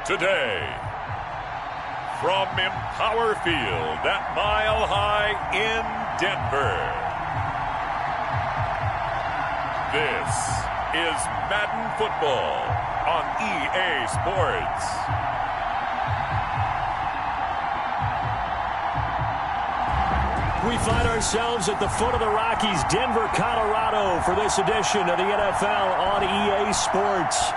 today. From Empower Field at Mile High in Denver. This is Madden Football on EA Sports. We find ourselves at the foot of the Rockies, Denver, Colorado, for this edition of the NFL on EA Sports.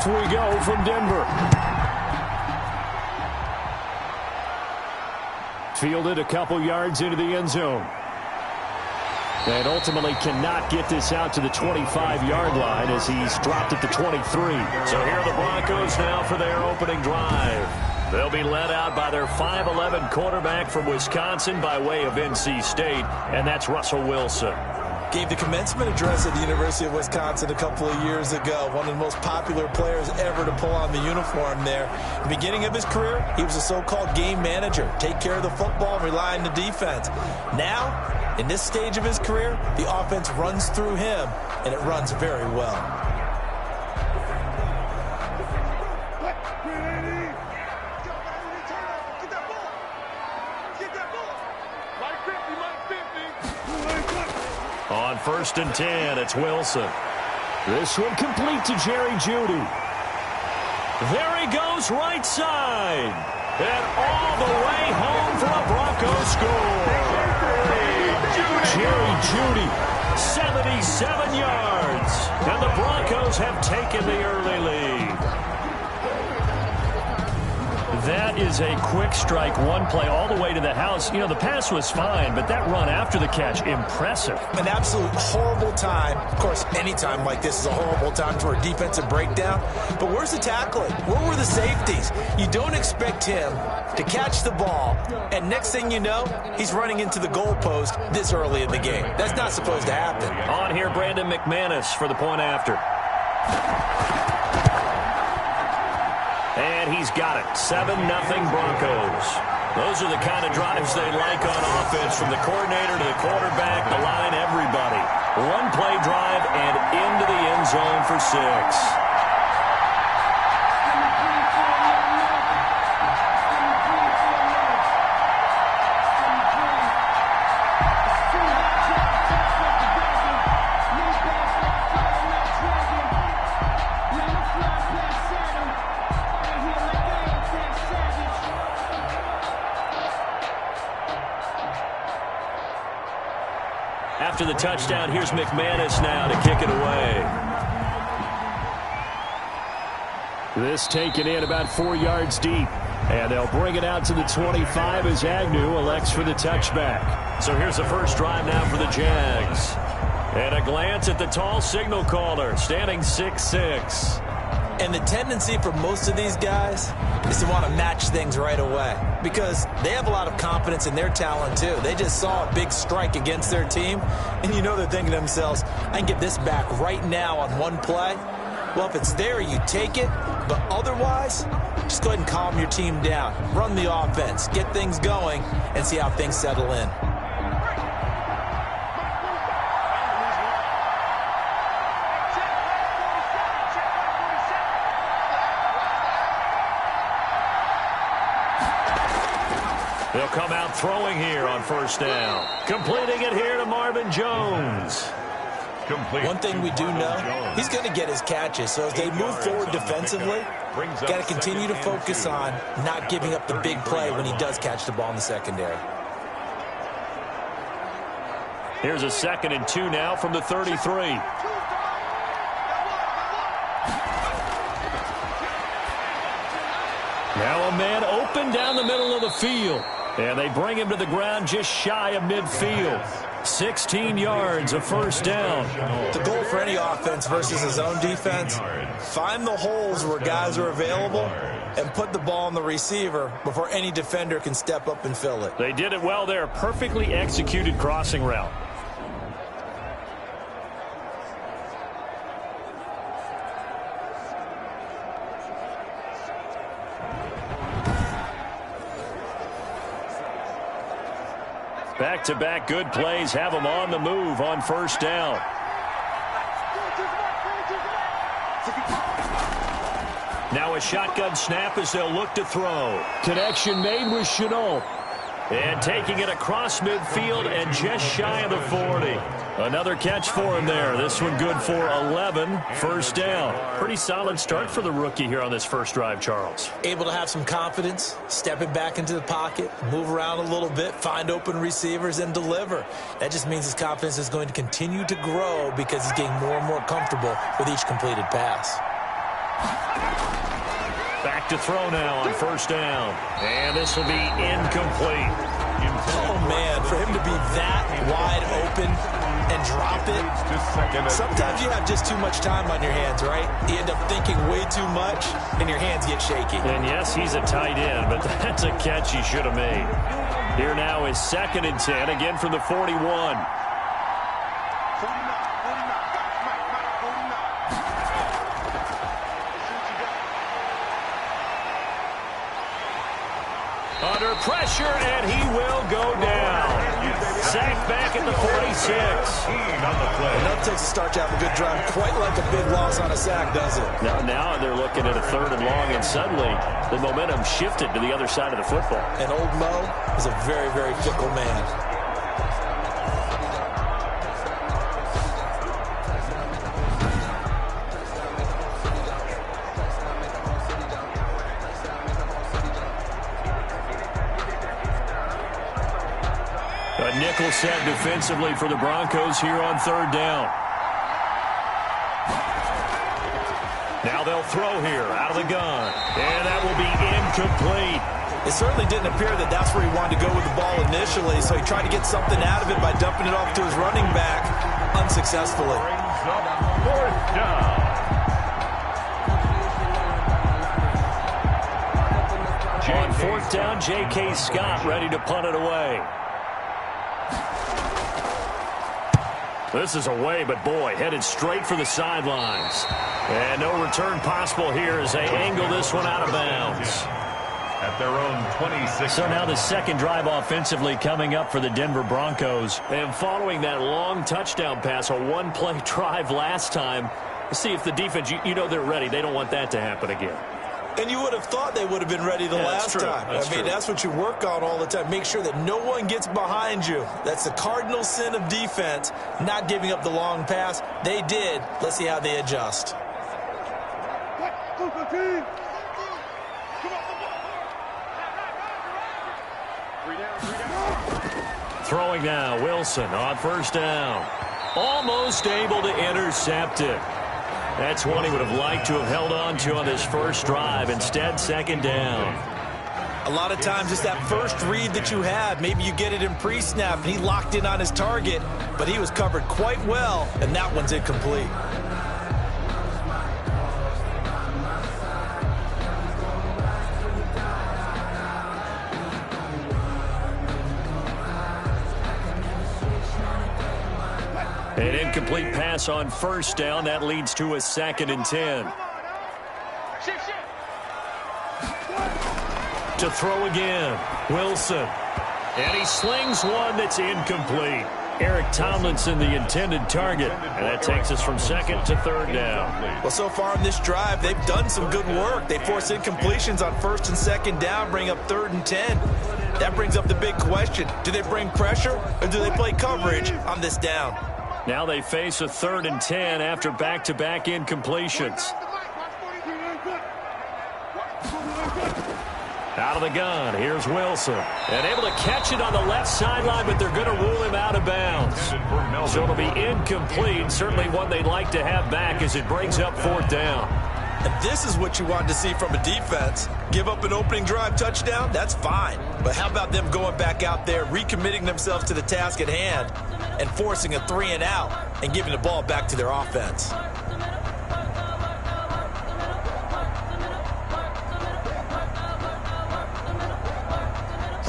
We go from Denver. Fielded a couple yards into the end zone. And ultimately cannot get this out to the 25-yard line as he's dropped at the 23. So here are the Broncos now for their opening drive. They'll be led out by their 5'11 quarterback from Wisconsin by way of NC State, and that's Russell Wilson. Gave the commencement address at the University of Wisconsin a couple of years ago. One of the most popular players ever to pull on the uniform there. At the beginning of his career, he was a so-called game manager. Take care of the football and rely on the defense. Now, in this stage of his career, the offense runs through him, and it runs very well. On 1st and 10, it's Wilson. This one complete to Jerry Jeudy. There he goes, right side. And all the way home for a Broncos score. Jerry Jeudy, 77 yards. And the Broncos have taken the early lead. That is a quick strike, one play all the way to the house. You know, the pass was fine, but that run after the catch, impressive. An absolute horrible time. Of course, any time like this is a horrible time for a defensive breakdown. But where's the tackling? Where were the safeties? You don't expect him to catch the ball, and next thing you know, he's running into the goalpost this early in the game. That's not supposed to happen. On here, Brandon McManus for the point after. And he's got it. 7-0 Broncos. Those are the kind of drives they like on offense, from the coordinator to the quarterback, the line, everybody. One play drive and into the end zone for 6. After the touchdown, here's McManus now to kick it away. This taken in about 4 yards deep. And they'll bring it out to the 25 as Agnew elects for the touchback. So here's the first drive now for the Jags. And a glance at the tall signal caller, standing 6'6". And the tendency for most of these guys is to want to match things right away, because they have a lot of confidence in their talent too. They just saw a big strike against their team, and you know they're thinking to themselves, I can get this back right now on one play. Well, if it's there, you take it, but otherwise, just go ahead and calm your team down. Run the offense, get things going, and see how things settle in. They'll come out throwing here on first down. Completing it here to Marvin Jones. One thing we do know, he's going to get his catches. So as they move forward defensively, got to continue to focus on not giving up the big play when he does catch the ball in the secondary. Here's a 2nd and 2 now from the 33. Now a man open down the middle of the field. And they bring him to the ground just shy of midfield. 16 yards, a first down. The goal for any offense versus his own defense, find the holes where guys are available and put the ball on the receiver before any defender can step up and fill it. They did it well there. Perfectly executed crossing route. Back-to-back good plays have them on the move on first down. Now a shotgun snap as they'll look to throw. Connection made with Chenault. And taking it across midfield and just shy of the 40. Another catch for him there. This one good for 11. First down. Pretty solid start for the rookie here on this first drive, Charles. Able to have some confidence, stepping back into the pocket, move around a little bit, find open receivers, and deliver. That just means his confidence is going to continue to grow because he's getting more and more comfortable with each completed pass. Back to throw now on first down. And this will be incomplete. Oh, man, for him to be that wide open and drop it, sometimes you have just too much time on your hands, right? You end up thinking way too much, and your hands get shaky. And, yes, he's a tight end, but that's a catch he should have made. Here now is 2nd and 10, again from the 41. Under pressure, and he will go down. Sacked back at the 46. Enough takes to start to have a good drive. Quite like a big loss on a sack, does it? Now they're looking at a 3rd and long, and suddenly the momentum shifted to the other side of the football. And old Mo is a very, very fickle man. A nickel set defensively for the Broncos here on 3rd down. Now they'll throw here out of the gun. And that will be incomplete. It certainly didn't appear that that's where he wanted to go with the ball initially, so he tried to get something out of it by dumping it off to his running back unsuccessfully. 4th down. On 4th down, J.K. Scott ready to punt it away. This is away, but boy, headed straight for the sidelines. And no return possible here as they angle this one out of bounds. At their own 26. So now the 2nd drive offensively coming up for the Denver Broncos. And following that long touchdown pass, a one-play drive last time, see if the defense, you know they're ready. They don't want that to happen again. And you would have thought they would have been ready the last time. I mean, that's what you work on all the time. Make sure that no one gets behind you. That's the cardinal sin of defense, not giving up the long pass. They did. Let's see how they adjust. Throwing now, Wilson on first down. Almost able to intercept it. That's one he would have liked to have held on to on this first drive. Instead, 2nd down. A lot of times it's that first read that you have. Maybe you get it in pre-snap, and he locked in on his target, but he was covered quite well, and that one's incomplete. An incomplete pass on first down. That leads to a 2nd and 10. To throw again, Wilson. And he slings one that's incomplete. Eric Tomlinson, the intended target. And that takes us from 2nd to 3rd down. Well, so far in this drive, they've done some good work. They force incompletions on 1st and 2nd down, bring up 3rd and 10. That brings up the big question. Do they bring pressure or do they play coverage on this down? Now they face a 3rd and 10 after back-to-back incompletions. Out of the gun, here's Wilson. And able to catch it on the left sideline, but they're going to rule him out of bounds. So it'll be incomplete. Certainly one they'd like to have back as it brings up 4th down. And this is what you want to see from a defense. Give up an opening drive touchdown, that's fine. But how about them going back out there, recommitting themselves to the task at hand, and forcing a 3-and-out and giving the ball back to their offense.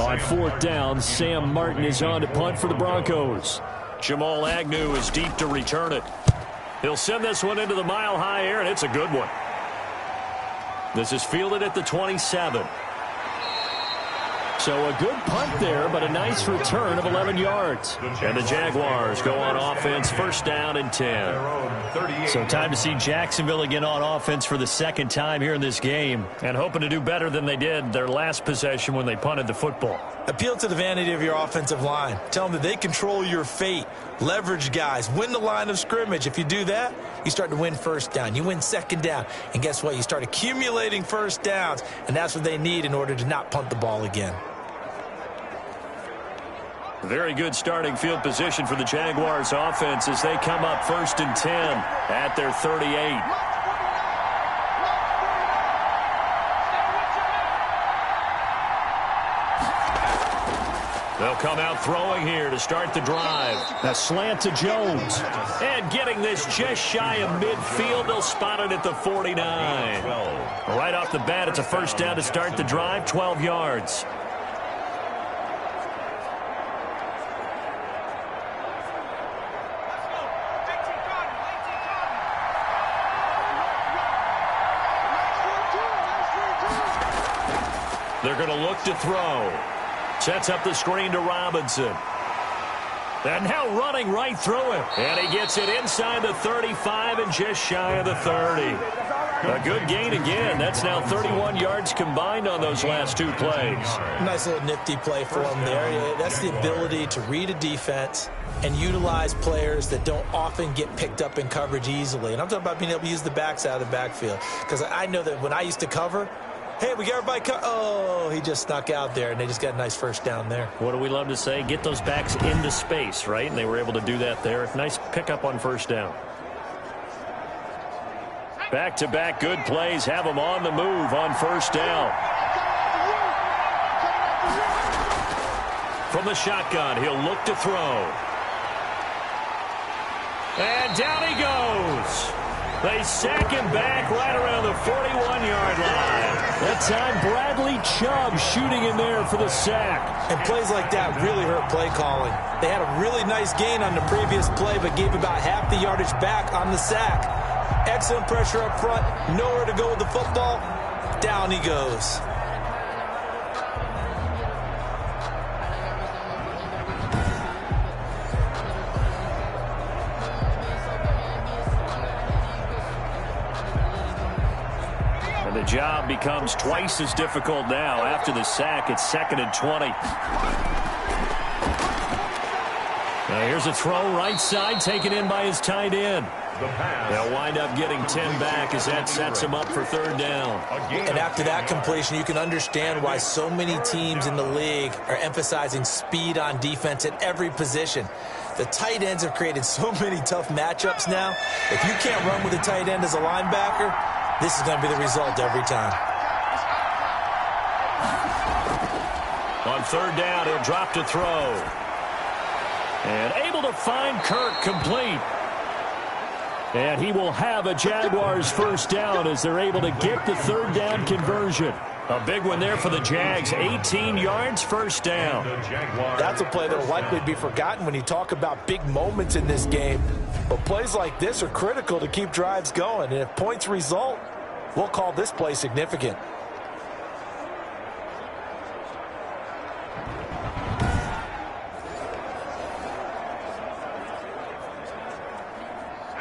On fourth down, Sam Martin is on to punt for the Broncos. Jamal Agnew is deep to return it. He'll send this one into the mile-high air, and it's a good one. This is fielded at the 27. So a good punt there, but a nice return of 11 yards. And the Jaguars go on offense, first down and 10. So time to see Jacksonville again on offense for the second time here in this game, and hoping to do better than they did their last possession when they punted the football. Appeal to the vanity of your offensive line. Tell them that they control your fate. Leverage guys. Win the line of scrimmage. If you do that, you start to win first down. You win second down. And guess what? You start accumulating first downs. And that's what they need in order to not punt the ball again. Very good starting field position for the Jaguars offense as they come up first and 10 at their 38. They'll come out throwing here to start the drive. A slant to Jones. And getting this just shy of midfield, they'll spot it at the 49. Right off the bat, it's a first down to start the drive, 12 yards. They're going to look to throw. Sets up the screen to Robinson. And now running right through it. And he gets it inside the 35 and just shy of the 30. A good gain again. That's now 31 yards combined on those last two plays. Nice little nifty play for him there. That's the ability to read a defense and utilize players that don't often get picked up in coverage easily. And I'm talking about being able to use the backs out of the backfield. Because I know that when I used to cover, hey, we got everybody oh, he just snuck out there, and they just got a nice first down there. What do we love to say? Get those backs into space, right? And they were able to do that there. Nice pickup on first down. Back-to-back good plays have them on the move on first down. From the shotgun, he'll look to throw. And down he goes. They sack him back right around the 41-yard line. That time, Bradley Chubb shooting in there for the sack. And plays like that really hurt play calling. They had a really nice gain on the previous play, but gave about half the yardage back on the sack. Excellent pressure up front. Nowhere to go with the football. Down he goes. The job becomes twice as difficult now. After the sack, it's 2nd and 20. Now here's a throw right side, taken in by his tight end. They'll wind up getting 10 back as that sets him up for third down. And after that completion, you can understand why so many teams in the league are emphasizing speed on defense at every position. The tight ends have created so many tough matchups now. If you can't run with a tight end as a linebacker, this is going to be the result every time. On third down, he'll drop to throw. And able to find Kirk complete. And he will have a Jaguars first down as they're able to get the third down conversion. A big one there for the Jags. 18 yards, first down. That's a play that will likely be forgotten when you talk about big moments in this game. But plays like this are critical to keep drives going. And if points result, we'll call this play significant.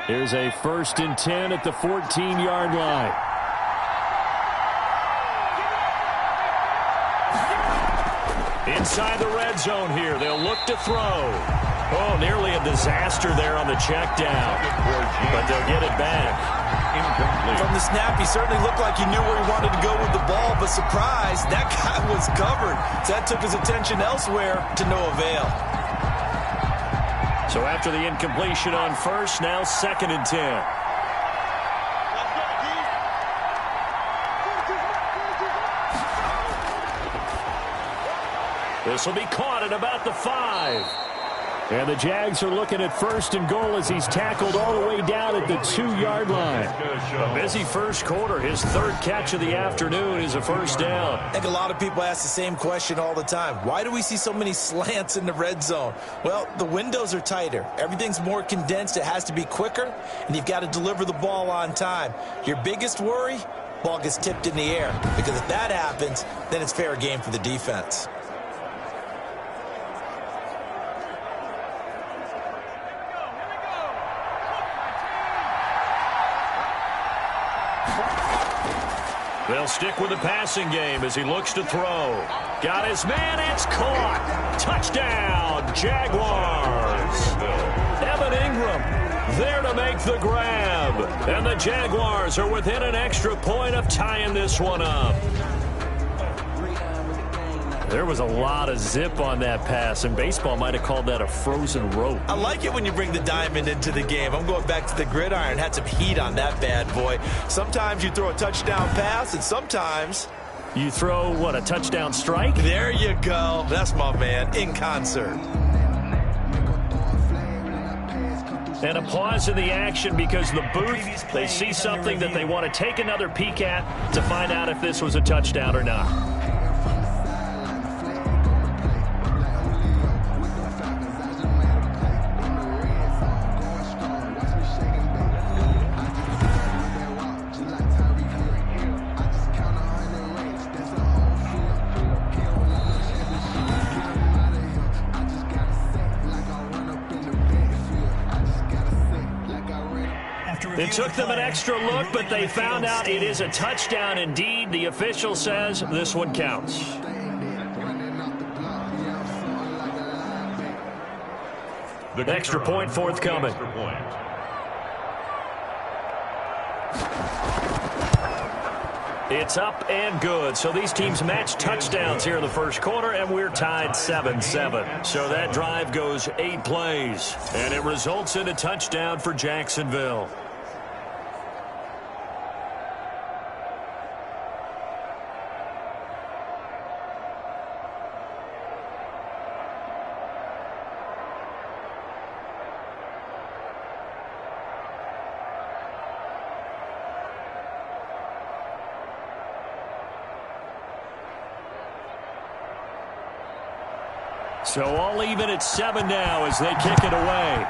Here's a 1st and 10 at the 14-yard line. Inside the red zone here. They'll look to throw. Oh, nearly a disaster there on the check down. But they'll get it back. Incomplete. From the snap, he certainly looked like he knew where he wanted to go with the ball, but surprise, that guy was covered. So that took his attention elsewhere to no avail. So after the incompletion on first, now 2nd and 10. This will be caught at about the 5. And the Jags are looking at 1st and goal as he's tackled all the way down at the 2-yard line. A busy first quarter. His 3rd catch of the afternoon is a first down. I think a lot of people ask the same question all the time. Why do we see so many slants in the red zone? Well, the windows are tighter. Everything's more condensed. It has to be quicker, and you've got to deliver the ball on time. Your biggest worry? Ball gets tipped in the air. Because if that happens, then it's fair game for the defense. They'll stick with the passing game as he looks to throw. Got his man. It's caught. Touchdown, Jaguars. Evan Ingram there to make the grab. And the Jaguars are within an extra point of tying this one up. There was a lot of zip on that pass, and baseball might have called that a frozen rope. I like it when you bring the diamond into the game. I'm going back to the gridiron. Had some heat on that bad boy. Sometimes you throw a touchdown pass, and sometimes you throw, what, a touchdown strike? There you go. That's my man, in concert. And a pause in the action because the booth, they see something that they want to take another peek at to find out if this was a touchdown or not. It took them an extra look, but they found out it is a touchdown indeed. The official says this one counts. The extra point forthcoming. It's up and good. So these teams match touchdowns here in the first quarter, and we're tied 7-7. So that drive goes 8 plays, and it results in a touchdown for Jacksonville. So all even at 7 now as they kick it away.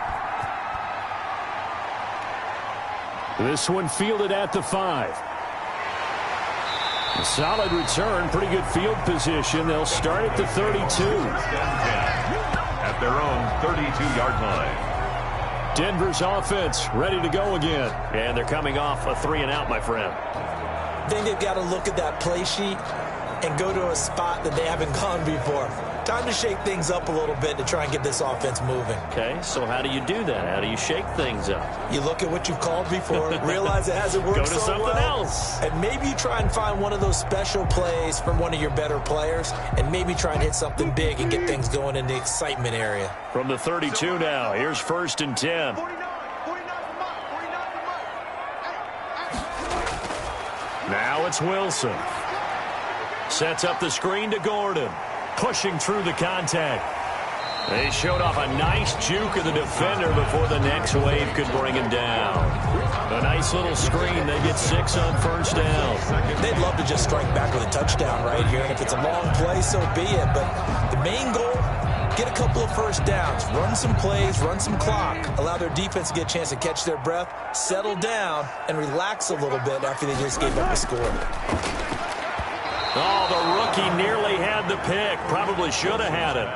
This one fielded at the 5. A solid return, pretty good field position. They'll start at the 32. At their own 32-yard line. Denver's offense ready to go again. And they're coming off a 3-and-out, my friend. I think they've got to look at that play sheet and go to a spot that they haven't gone before. Time to shake things up a little bit to try and get this offense moving. Okay, so how do you do that? How do you shake things up? You look at what you've called before, realize it hasn't worked Go to so something well, else. and maybe you try and find one of those special plays from one of your better players, and maybe try and hit something big and get things going in the excitement area. From the 32 now, here's 1st and 10. Now it's Wilson. Sets up the screen to Gordon. Pushing through the contact. They showed off a nice juke of the defender before the next wave could bring him down. A nice little screen. They get 6 on 1st down. They'd love to just strike back with a touchdown right here, and if it's a long play, so be it. But the main goal, get a couple of 1st downs, run some plays, run some clock, allow their defense to get a chance to catch their breath, settle down, and relax a little bit after they just gave up a score. Oh, the rookie nearly had the pick. Probably should have had it.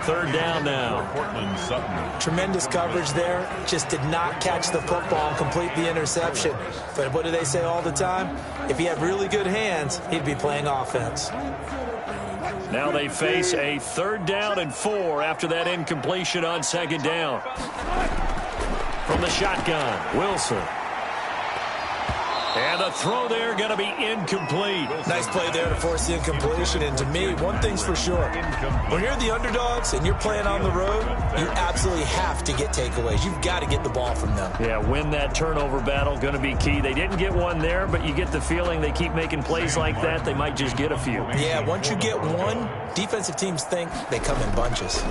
3rd down now. Tremendous coverage there. Just did not catch the football and complete the interception. But what do they say all the time? If he had really good hands, he'd be playing offense. Now they face a 3rd down and 4 after that incompletion on 2nd down. From the shotgun, Wilson. And the throw there going to be incomplete. Nice play there to force the incompletion. And to me, one thing's for sure. When you're the underdogs and you're playing on the road, you absolutely have to get takeaways. You've got to get the ball from them. Yeah, win that turnover battle, going to be key. They didn't get one there, but you get the feeling they keep making plays like that, they might just get a few. Yeah, once you get one, defensive teams think they come in bunches.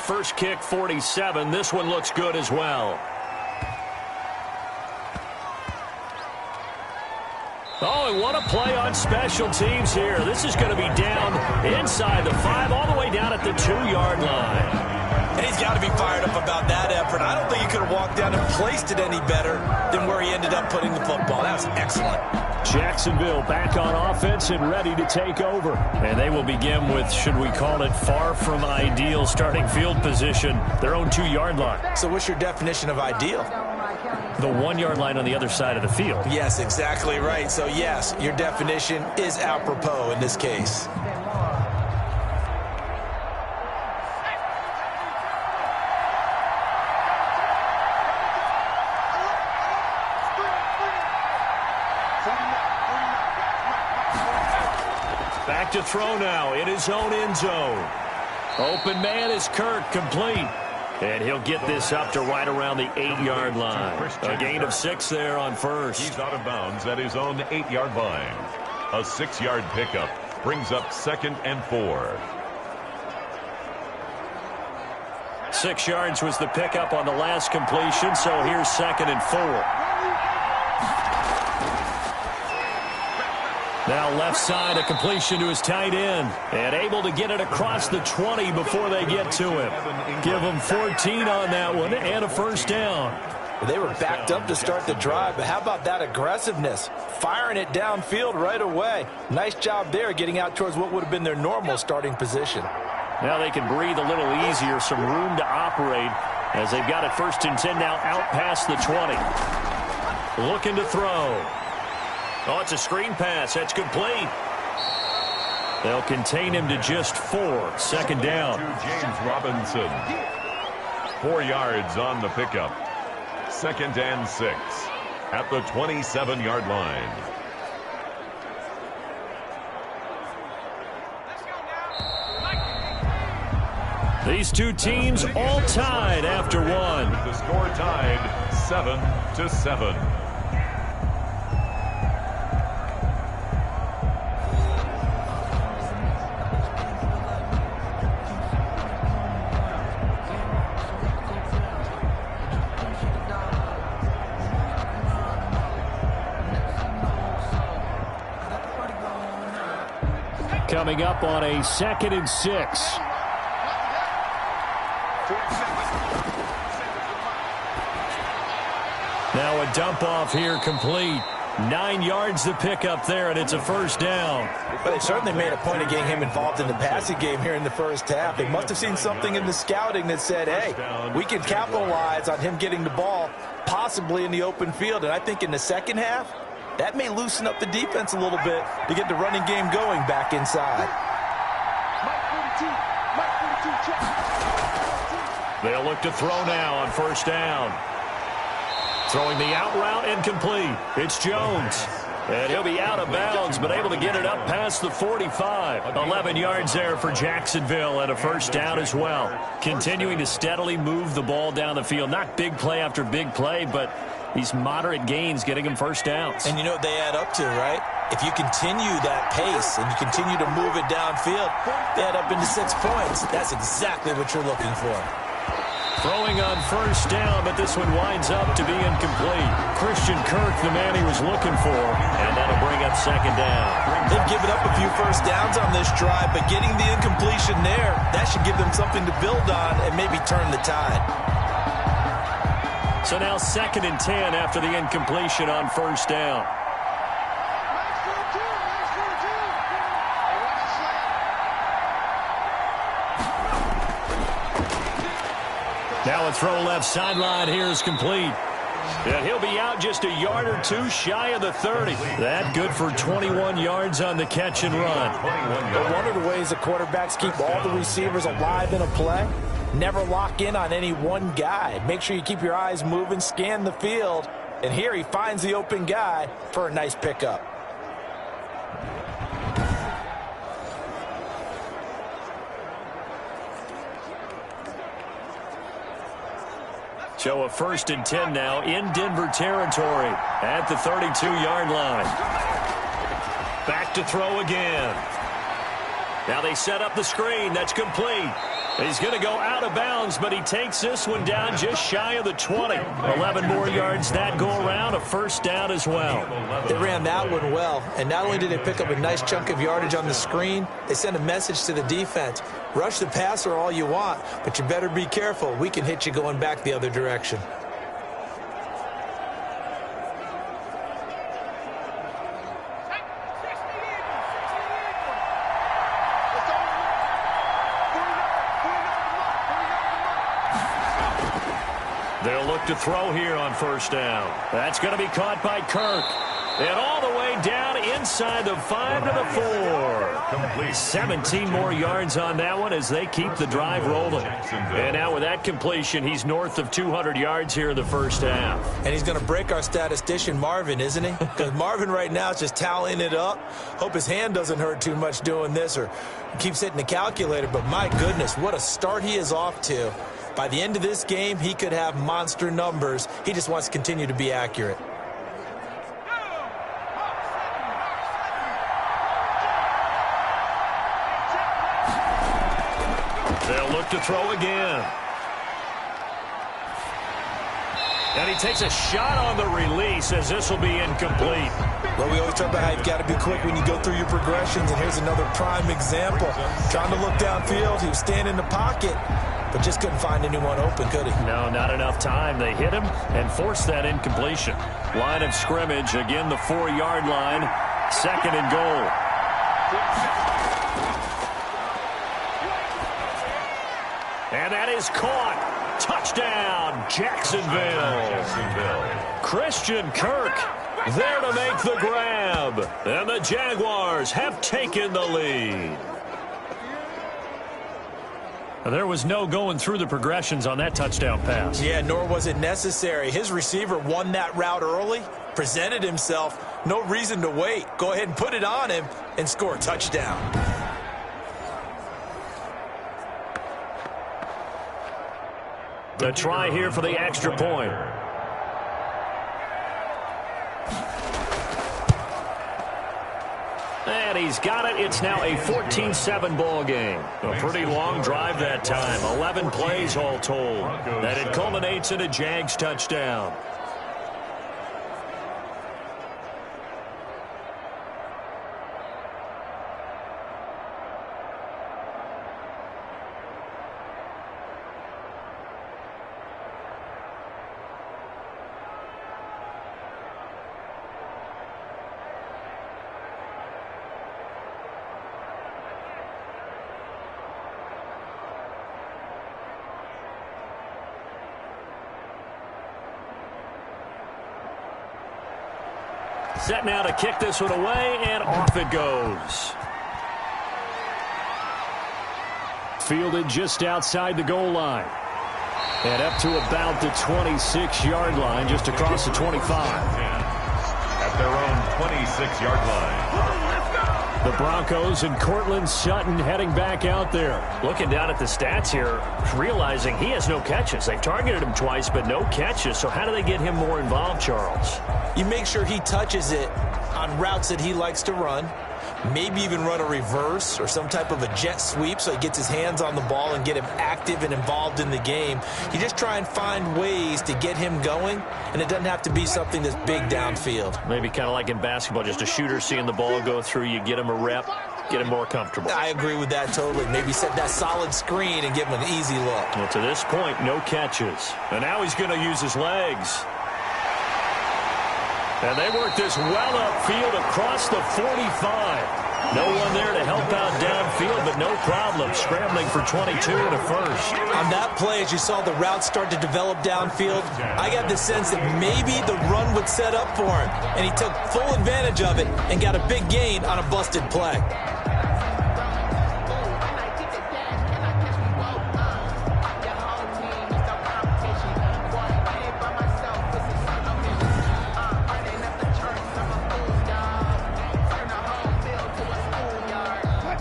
First kick, 47. This one looks good as well. Oh, and what a play on special teams here. This is going to be down inside the 5, all the way down at the 2-yard line. And he's got to be fired up about that effort. I don't think he could have walked down and placed it any better than where he ended up putting the football. That was excellent. Jacksonville back on offense and ready to take over. And they will begin with, should we call it, far from ideal starting field position, their own 2-yard line. So what's your definition of ideal? The 1-yard line on the other side of the field. Yes, exactly right. So, yes, your definition is apropos in this case. Back to throw now in his own end zone. Open man is Kirk, complete. And he'll get this up to right around the 8-yard line. A gain of 6 there on first. He's out of bounds at his own 8-yard line. A 6-yard pickup brings up 2nd and 4. 6 yards was the pickup on the last completion, so here's 2nd and 4. Now left side, a completion to his tight end. And able to get it across the 20 before they get to him. Give him 14 on that one and a first down. They were backed up to start the drive, but how about that aggressiveness? Firing it downfield right away. Nice job there getting out towards what would have been their normal starting position. Now they can breathe a little easier, some room to operate as they've got it 1st and 10 now out past the 20. Looking to throw. Oh, it's a screen pass. That's complete. They'll contain him to just 4. 2nd down. To James Robinson. 4 yards on the pickup. 2nd and 6 at the 27-yard line. These two teams all tied after one. The score tied 7-7. Coming up on a 2nd and 6. Now a dump off here complete. 9 yards to pick up there, and it's a first down. But they certainly made a point of getting him involved in the passing game here in the first half. They must have seen something in the scouting that said, hey, we can capitalize on him getting the ball possibly in the open field. And I think in the second half, that may loosen up the defense a little bit to get the running game going back inside. They'll look to throw now on first down. Throwing the out route, incomplete. It's Jones. And he'll be out of bounds, but able to get it up past the 45. 11 yards there for Jacksonville, and a first down as well. Continuing to steadily move the ball down the field. Not big play after big play, but these moderate gains getting them first downs. And you know what they add up to, right? If you continue that pace and you continue to move it downfield, they add up into 6 points. That's exactly what you're looking for. Throwing on first down, but this one winds up to be incomplete. Christian Kirk, the man he was looking for, and that'll bring up 2nd down. They've given up a few first downs on this drive, but getting the incompletion there, that should give them something to build on and maybe turn the tide. So now 2nd and 10 after the incompletion on first down. Now a throw left sideline here is complete. And he'll be out just a yard or two shy of the 30. That good for 21 yards on the catch and run. But one of the ways the quarterbacks keep all the receivers alive in a play, never lock in on any one guy. Make sure you keep your eyes moving, scan the field, And here he finds the open guy for a nice pickup. So a 1st and 10 now in Denver territory at the 32-yard line. Back to throw again. Now they set up the screen. That's complete. He's going to go out of bounds, but he takes this one down just shy of the 20. 11 more yards that go around, a 1st down as well. They ran that one well, and not only did they pick up a nice chunk of yardage on the screen, they sent a message to the defense. Rush the passer all you want, but you better be careful. We can hit you going back the other direction. They'll look to throw here on 1st down. That's going to be caught by Kirk. And all the way down inside the 5 to the 4. Complete. 17 more yards on that one as they keep the drive rolling. And now with that completion, he's north of 200 yards here in the 1st half. And he's going to break our statistician, Marvin, isn't he? Because Marvin right now is just tallying it up. Hope his hand doesn't hurt too much doing this or keeps hitting the calculator. But my goodness, what a start he is off to. By the end of this game, he could have monster numbers. He just wants to continue to be accurate. They'll look to throw again. And he takes a shot on the release as this will be incomplete. Well, we always talk about how you've got to be quick when you go through your progressions, and here's another prime example. Trying to look downfield, he was standing in the pocket, but just couldn't find anyone open, could he? No, not enough time. They hit him and forced that incompletion. Line of scrimmage, again the 4-yard line, 2nd and goal. And that is caught. Touchdown, Jacksonville. Christian Kirk there to make the grab. And the Jaguars have taken the lead. There was no going through the progressions on that touchdown pass. Yeah, nor was it necessary. His receiver won that route early, presented himself. No reason to wait. Go ahead and put it on him and score a touchdown. The try here for the extra point. And he's got it. It's now a 14-7 ball game. A pretty long drive that time. 11 plays all told. That it culminates in a Jags touchdown. Set now to kick this one away, and off it goes. Fielded just outside the goal line. And up to about the 26-yard line, just across the 25. At their own 26-yard line. The Broncos and Cortland Sutton heading back out there. Looking down at the stats here, realizing he has no catches. They've targeted him twice, but no catches. So how do they get him more involved, Charles? You make sure he touches it on routes that he likes to run. Maybe even run a reverse or some type of a jet sweep so he gets his hands on the ball and get him active and involved in the game. You just try and find ways to get him going, and it doesn't have to be something that's big downfield. Maybe kind of like in basketball, just a shooter seeing the ball go through, you get him a rep, get him more comfortable. I agree with that totally. Maybe set that solid screen and give him an easy look. Well, to this point, no catches. And now he's going to use his legs. And they work this well upfield across the 45. No one there to help out downfield, but no problem. Scrambling for 22 and a first. On that play, as you saw the route start to develop downfield, I got the sense that maybe the run would set up for him. And he took full advantage of it and got a big gain on a busted play.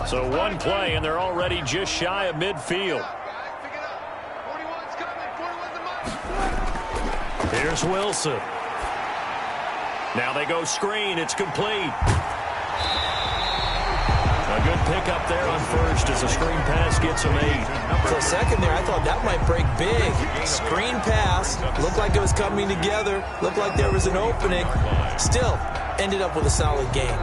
So one play, and they're already just shy of midfield. Here's Wilson. Now they go screen. It's complete. A good pickup there on first as the screen pass gets him 8. For a second there, I thought that might break big. Screen pass. Looked like it was coming together. Looked like there was an opening. Still, ended up with a solid game.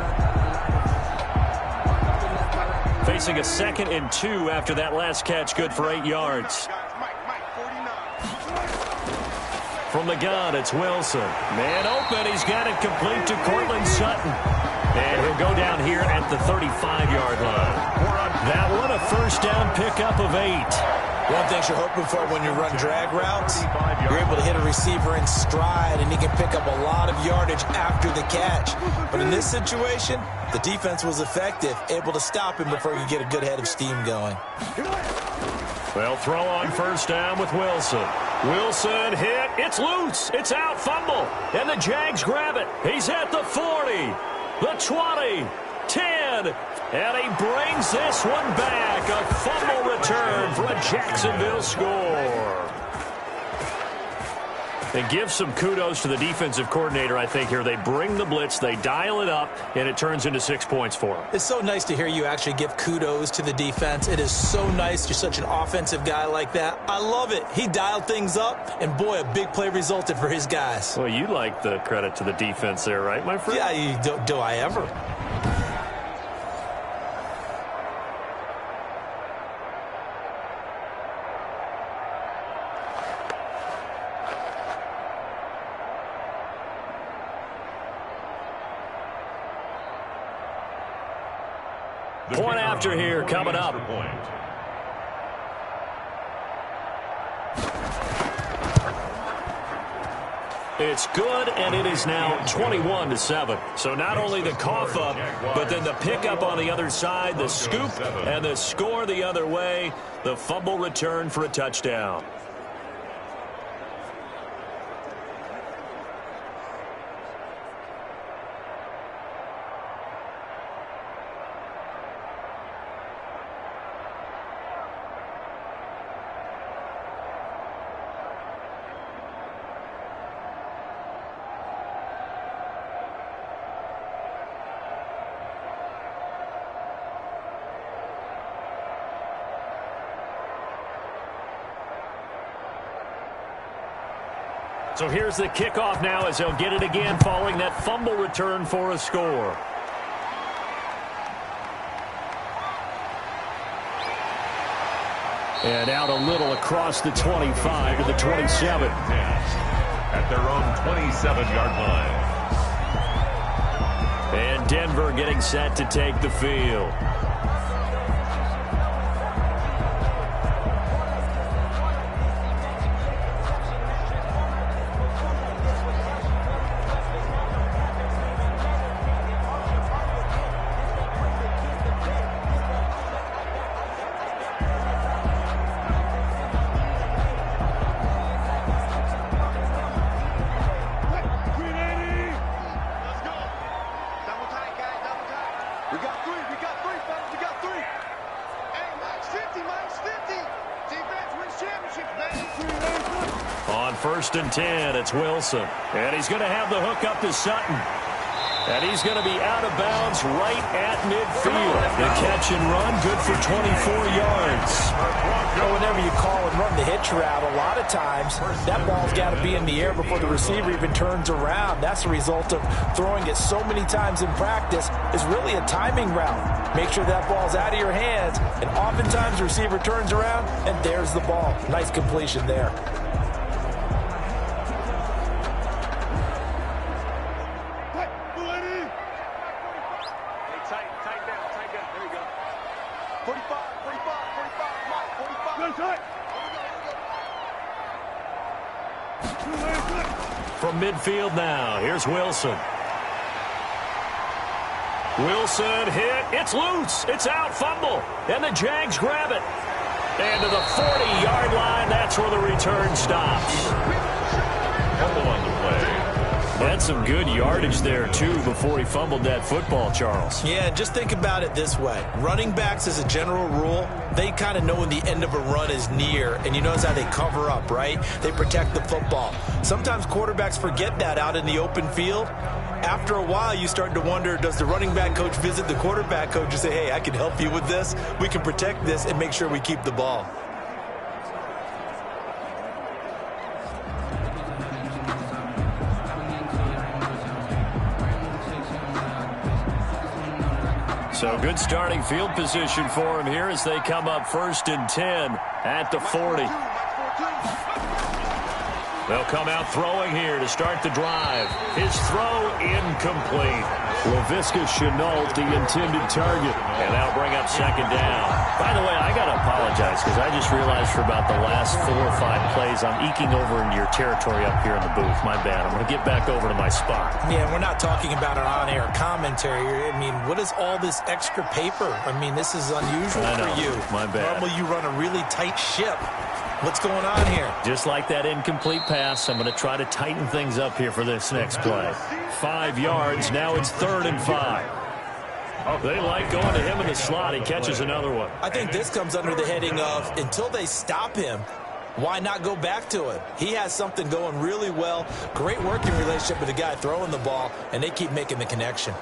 Facing a 2nd and 2 after that last catch, good for 8 yards. From the gun, it's Wilson. Man open, he's got it complete to Cortland Sutton. And he'll go down here at the 35-yard line. That one, a first down pickup of 8. One thing you're hoping for when you run drag routes, you're able to hit a receiver in stride, and he can pick up a lot of yardage after the catch. But in this situation, the defense was effective, able to stop him before he could get a good head of steam going. Well, throw on first down with Wilson. Wilson hit. It's loose. It's out. Fumble. And the Jags grab it. He's at the 40, the 20, 10. And he brings this one back. A fumble return for a Jacksonville score. And give some kudos to the defensive coordinator, I think, here. They bring the blitz, they dial it up, and it turns into 6 points for them. It's so nice to hear you actually give kudos to the defense. It is so nice. You're such an offensive guy like that. I love it. He dialed things up, and boy, a big play resulted for his guys. Well, you like the credit to the defense there, right, my friend? Yeah, do I ever? Point after here coming up. It's good, and it is now 21-7. So not only the cough up, but then the pickup on the other side, the scoop, and the score the other way, the fumble return for a touchdown. So here's the kickoff now as they'll get it again following that fumble return for a score. And out a little across the 25 to the 27. At their own 27-yard line. And Denver getting set to take the field. First and 10, it's Wilson. And he's going to have the hook up to Sutton. And he's going to be out of bounds right at midfield. The catch and run, good for 24 yards. Well, whenever you call and run the hitch route, a lot of times that ball's got to be in the air before the receiver even turns around. That's the result of throwing it so many times in practice. It's really a timing route. Make sure that ball's out of your hands, and oftentimes the receiver turns around, and there's the ball. Nice completion there. From midfield now, here's Wilson. Wilson hit. It's loose. It's out. Fumble. And the Jags grab it. And to the 40-yard line, that's where the return stops. Fumble on the play. Had some good yardage there, too, before he fumbled that football, Charles. Yeah, just think about it this way. Running backs, as a general rule, they kind of know when the end of a run is near, and you notice how they cover up, right? They protect the football. Sometimes quarterbacks forget that out in the open field. After a while, you start to wonder, does the running back coach visit the quarterback coach and say, hey, I can help you with this. We can protect this and make sure we keep the ball. So good starting field position for him here as they come up 1st and 10 at the 40. They'll come out throwing here to start the drive. His throw incomplete. Laviska Shenault, the intended target. And that'll bring up 2nd down. By the way, I got to apologize because I just realized for about the last 4 or 5 plays I'm eking over into your territory up here in the booth. My bad. I'm going to get back over to my spot. Yeah, we're not talking about an on-air commentary. I mean, what is all this extra paper? I mean, this is unusual for you. My bad. Normally you run a really tight ship. What's going on here? Just like that incomplete pass, I'm going to try to tighten things up here for this next play. 5 yards. Now it's 3rd and 5. They like going to him in the slot. He catches another one. I think this comes under the heading of until they stop him, why not go back to it? He has something going really well. Great working relationship with the guy throwing the ball, and they keep making the connection.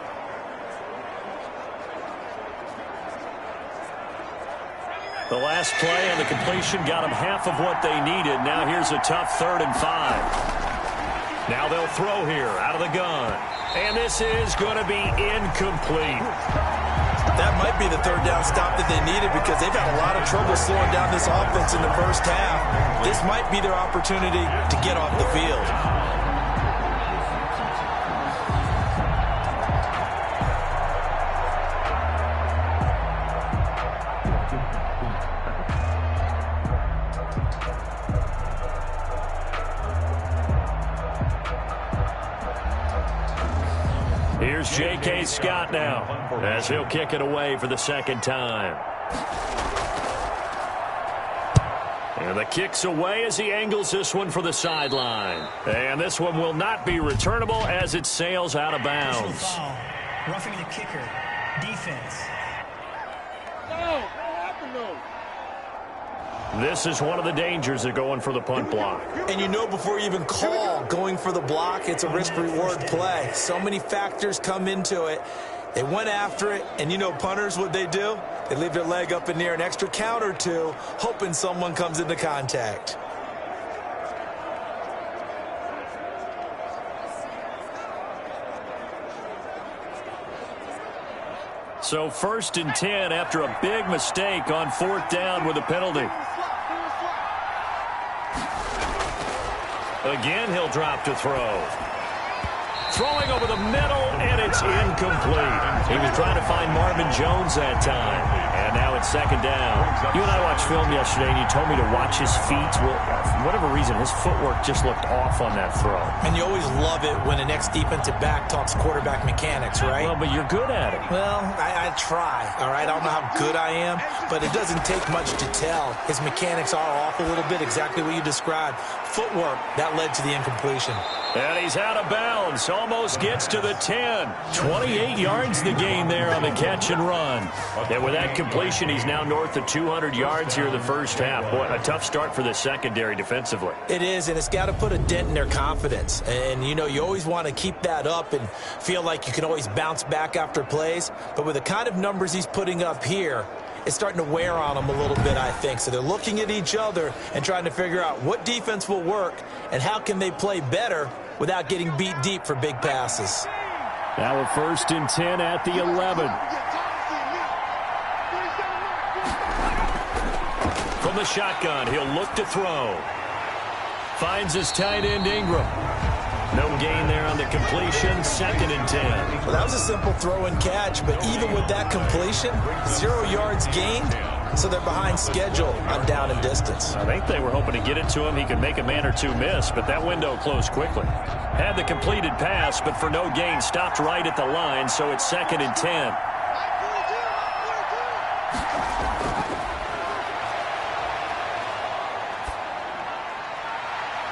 The last play and the completion got them half of what they needed. Now here's a tough 3rd and 5. Now they'll throw here out of the gun. And this is going to be incomplete. That might be the 3rd down stop that they needed because they've had a lot of trouble slowing down this offense in the first half. This might be their opportunity to get off the field. Here's J.K. Scott now as he'll kick it away for the 2nd time. And the kick's away as he angles this one for the sideline. And this one will not be returnable as it sails out of bounds. Foul. Roughing the kicker. Defense. This is one of the dangers of going for the punt block. And you know before you even call going for the block, it's a risk-reward play. So many factors come into it. They went after it, and you know punters, what they do? They leave their leg up in the air an extra count or two, hoping someone comes into contact. So 1st and 10 after a big mistake on 4th down with a penalty. Again, he'll drop to throw. Throwing over the middle, and it's incomplete. He was trying to find Marvin Jones that time. And now it's 2nd down. You and I watched film yesterday, and you told me to watch his feet. Well, for whatever reason, his footwork just looked off on that throw. And you always love it when an ex-defensive back talks quarterback mechanics, right? Well, but you're good at it. Well, I try, all right? I don't know how good I am, but it doesn't take much to tell. His mechanics are off a little bit, exactly what you described. Footwork, that led to the incompletion. And he's out of bounds. Almost gets to the 10. 28 yards the gain there on the catch and run. And with that completion, he's now north of 200 yards here in the first half. Boy, a tough start for the secondary defensively. It is, and it's got to put a dent in their confidence. And, you know, you always want to keep that up and feel like you can always bounce back after plays. But with the kind of numbers he's putting up here, it's starting to wear on them a little bit, I think. So they're looking at each other and trying to figure out what defense will work and how can they play better without getting beat deep for big passes. Now a 1st and 10 at the 11. From the shotgun, he'll look to throw. Finds his tight end Ingram. No gain there on the completion. 2nd and 10. Well, that was a simple throw and catch, but even with that completion, 0 yards gained, so they're behind schedule on down and distance. I think they were hoping to get it to him. He could make a man or two miss, but that window closed quickly. Had the completed pass, but for no gain, stopped right at the line, so it's 2nd and 10.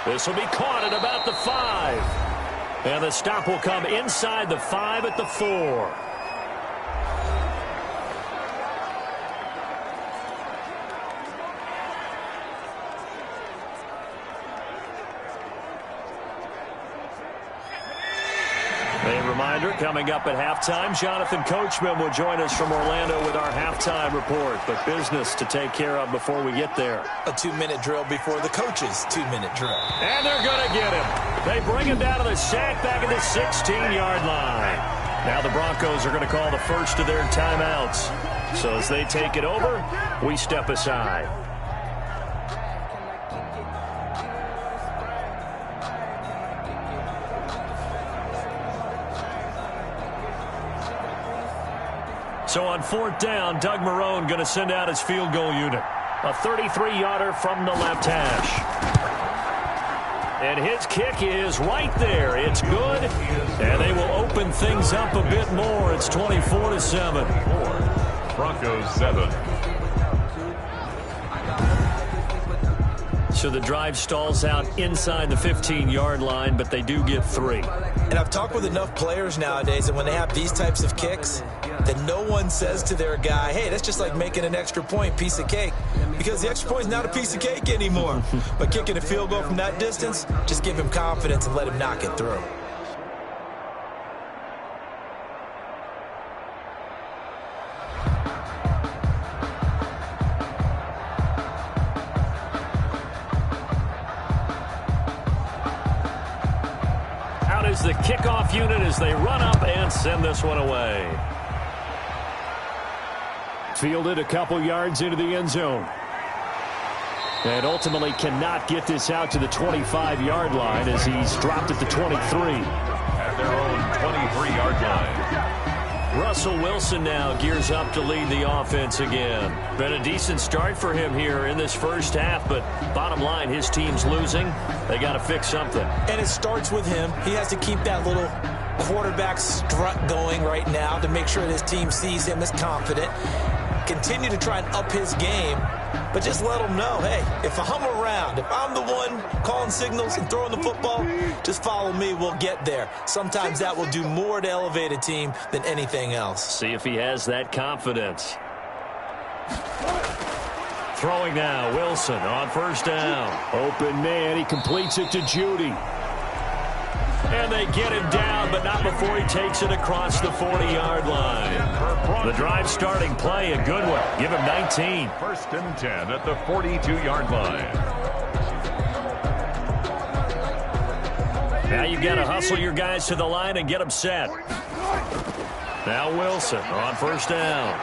This will be caught at about the 5. And the stop will come inside the 5 at the 4. A reminder, coming up at halftime, Jonathan Coachman will join us from Orlando with our halftime report. But business to take care of before we get there. A 2-minute drill before the coach's 2-minute drill. And they're going to get him. They bring him down to the sack back at the 16-yard line. Now the Broncos are going to call the first of their timeouts. So as they take it over, we step aside. So on 4th down, Doug Marrone going to send out his field goal unit. A 33-yarder from the left hash. And his kick is right there. It's good. And they will open things up a bit more. It's 24-7. Broncos 7. So the drive stalls out inside the 15-yard line, but they do get 3. And I've talked with enough players nowadays, and when they have these types of kicks, that no one says to their guy, hey, that's just like making an extra point, piece of cake. Because the extra point is not a piece of cake anymore. But kicking a field goal from that distance, just give him confidence and let him knock it through. Out is the kickoff unit as they run up and send this one away. Fielded a couple yards into the end zone. And ultimately cannot get this out to the 25-yard line as he's dropped at the 23. At their own 23-yard line. Russell Wilson now gears up to lead the offense again. Been a decent start for him here in this first half, but bottom line, his team's losing. They got to fix something. And it starts with him. He has to keep that little quarterback strut going right now to make sure his team sees him as confident. Continue to try and up his game, but just let him know, hey, if I'm around, if I'm the one calling signals and throwing the football, just follow me, we'll get there. Sometimes that will do more to elevate a team than anything else. See if he has that confidence. Throwing now, Wilson on 1st down. Open man, he completes it to Judy. And they get him down, but not before he takes it across the 40-yard line. The drive starting play, a good one. Give him 19. 1st and 10 at the 42-yard line. Now you've got to hustle your guys to the line and get them set. Now Wilson on 1st down.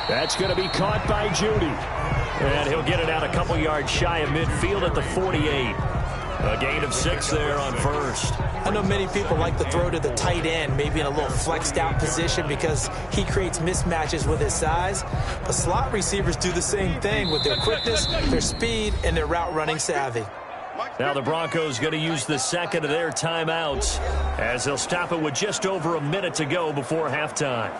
That's going to be caught by Judy. And he'll get it out a couple yards shy of midfield at the 48. A gain of 6 there on 1st. I know many people like to throw to the tight end, maybe in a little flexed out position because he creates mismatches with his size. But slot receivers do the same thing with their quickness, their speed, and their route running savvy. Now the Broncos going to use the second of their timeouts as they'll stop it with just over a minute to go before halftime.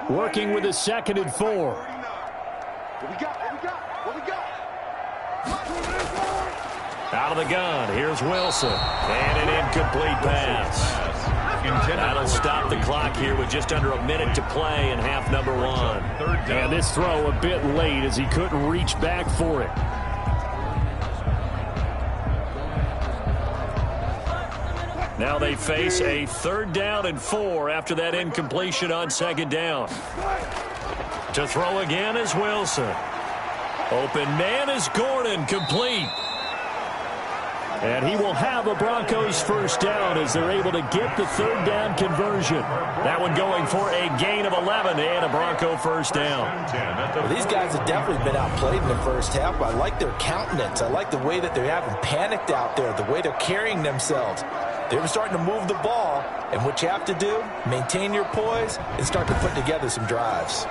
Working with a 2nd and 4. Out of the gun, here's Wilson. And an incomplete pass. That'll stop the clock here with just under a minute to play in half number 1. And this throw a bit late as he couldn't reach back for it. Now they face a 3rd down and 4 after that incompletion on 2nd down. To throw again is Wilson. Open man is Gordon, complete. And he will have a Broncos 1st down as they're able to get the 3rd down conversion. That one going for a gain of 11 and a Bronco 1st down. Well, these guys have definitely been outplayed in the first half. I like their countenance. I like the way that they haven't panicked out there, the way they're carrying themselves. They're starting to move the ball, and what you have to do, maintain your poise and start to put together some drives.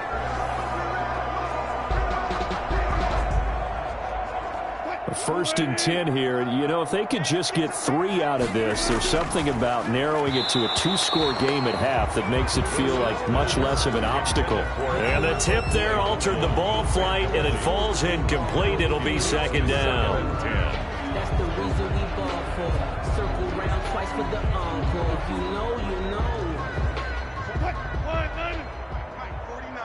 1st and 10 here. And, you know, if they could just get 3 out of this, there's something about narrowing it to a 2-score game at half that makes it feel like much less of an obstacle. And the tip there altered the ball flight, and it falls incomplete. It'll be 2nd down. That's the reason we ball for. Circle round twice for the encore. If you know, you know. What? 1-9. 49.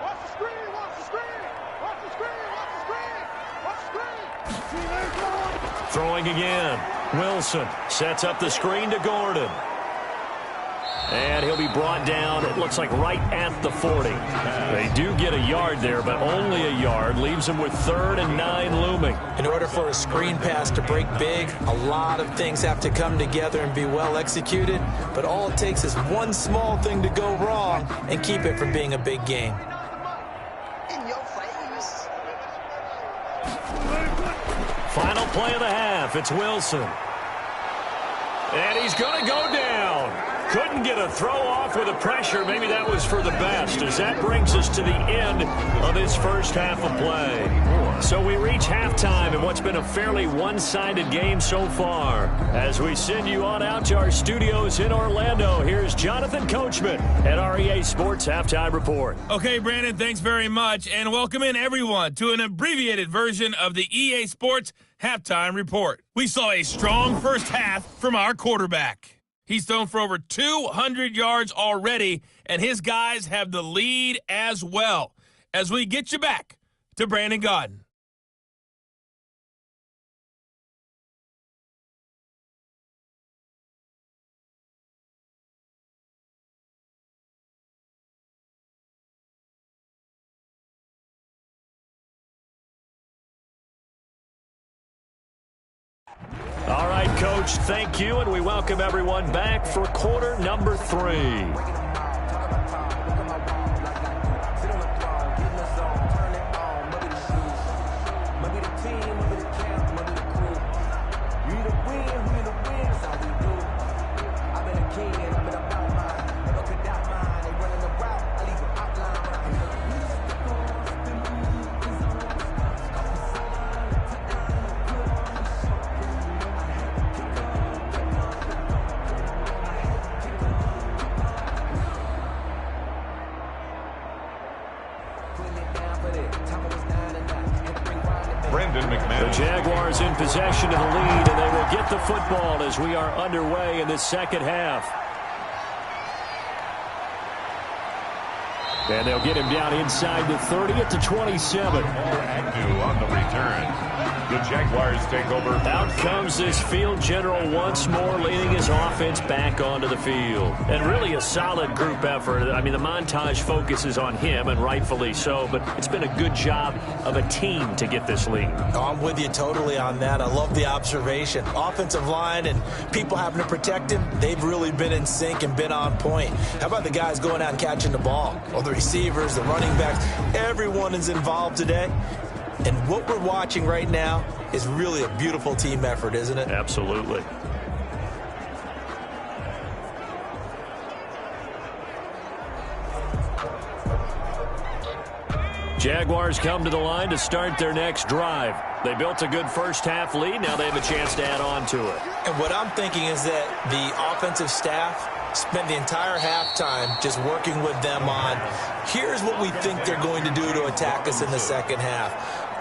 Watch the screen. Watch the screen. Watch the screen. Watch the screen. Watch the screen. Throwing again. Wilson sets up the screen to Gordon. And he'll be brought down, it looks like right at the 40. They do get a yard there, but only a yard. Leaves them with 3rd and 9 looming. In order for a screen pass to break big, a lot of things have to come together and be well executed. But all it takes is one small thing to go wrong and keep it from being a big game. In your face. Final play of the half. It's Wilson. And he's going to go down. Couldn't get a throw off with the pressure. Maybe that was for the best, as that brings us to the end of this first half of play. So we reach halftime in what's been a fairly one-sided game so far. As we send you on out to our studios in Orlando, here's Jonathan Coachman at REA Sports Halftime Report. Okay, Brandon, thanks very much, and welcome in everyone to an abbreviated version of the EA Sports Halftime Report. We saw a strong first half from our quarterback. He's thrown for over 200 yards already, and his guys have the lead as well. As we get you back to Brandon Gaudin. All right, Coach, thank you, and we welcome everyone back for quarter number 3. The Jaguars in possession of the lead, and they will get the football as we are underway in the second half. And they'll get him down inside the 30 at the 27. Agnew on the return. The Jaguars take over. Out comes this field general once more, leading his offense back onto the field. And really a solid group effort. I mean, the montage focuses on him, and rightfully so, but it's been a good job of a team to get this lead. Oh, I'm with you totally on that. I love the observation. Offensive line and people having to protect him, they've really been in sync and been on point. How about the guys going out and catching the ball? Well, the receivers, the running backs, everyone is involved today. And what we're watching right now is really a beautiful team effort, isn't it? Absolutely. Jaguars come to the line to start their next drive. They built a good first half lead. Now they have a chance to add on to it. And what I'm thinking is that the offensive staff spent the entire halftime just working with them on, here's what we think they're going to do to attack us in the second half.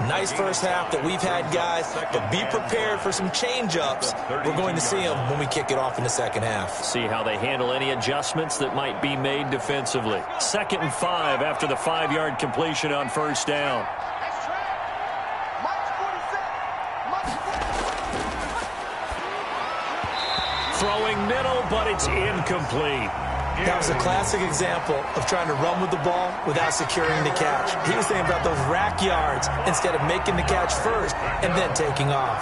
Nice first half that we've had, guys, but be prepared for some change-ups. We're going to see them when we kick it off in the second half. See how they handle any adjustments that might be made defensively. 2nd and 5 after the 5-yard completion on first down. Throwing middle, but it's incomplete. That was a classic example of trying to run with the ball without securing the catch. He was thinking about those rack yards instead of making the catch first and then taking off.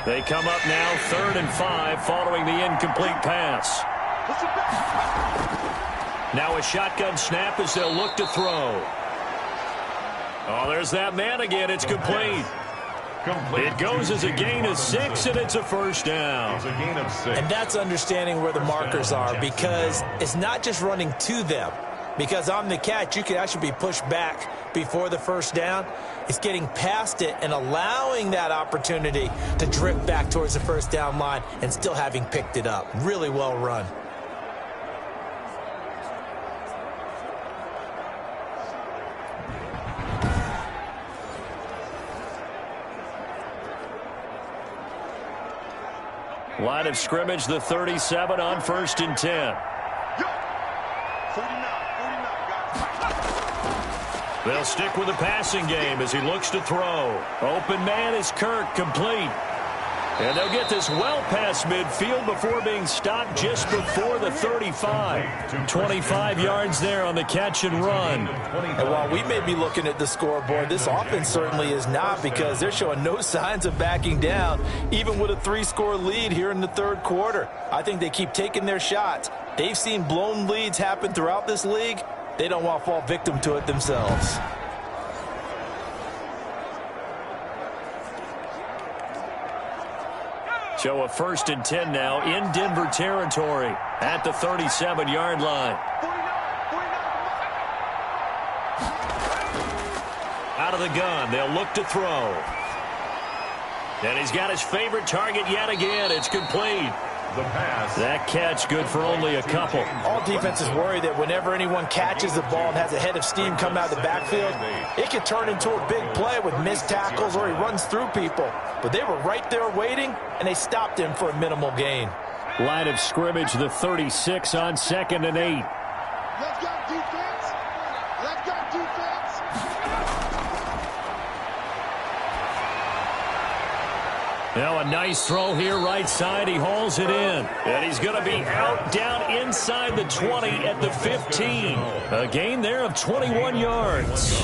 They come up now 3rd and 5 following the incomplete pass. Now a shotgun snap as they'll look to throw. Oh, there's that man again. It's complete. Complete. It goes as a gain of 6, and it's a first down. It's a gain of 6. And that's understanding where the markers are, because it's not just running to them. Because on the catch, you could actually be pushed back before the first down. It's getting past it and allowing that opportunity to drift back towards the first down line and still having picked it up. Really well run. Line of scrimmage, the 37 on 1st and 10. 49, guys. They'll stick with the passing game as he looks to throw. Open man is Kirk, complete. And they'll get this well past midfield before being stopped just before the 35. 25 yards there on the catch and run. And while we may be looking at the scoreboard, this offense certainly is not, because they're showing no signs of backing down, even with a 3-score lead here in the third quarter. I think they keep taking their shots. They've seen blown leads happen throughout this league. They don't want to fall victim to it themselves. So a 1st and 10 now in Denver territory at the 37-yard line. Out of the gun, they'll look to throw. And he's got his favorite target yet again. It's complete. The pass. That catch good for only a couple. All defenses worry that whenever anyone catches the ball and has a head of steam come out of the backfield, it can turn into a big play with missed tackles or he runs through people. But they were right there waiting, and they stopped him for a minimal gain. Line of scrimmage, the 36 on 2nd and 8. Let's go, defense. Let's go, defense. Now a nice throw here, right side. He hauls it in. And he's going to be out down inside the 20 at the 15. A gain there of 21 yards.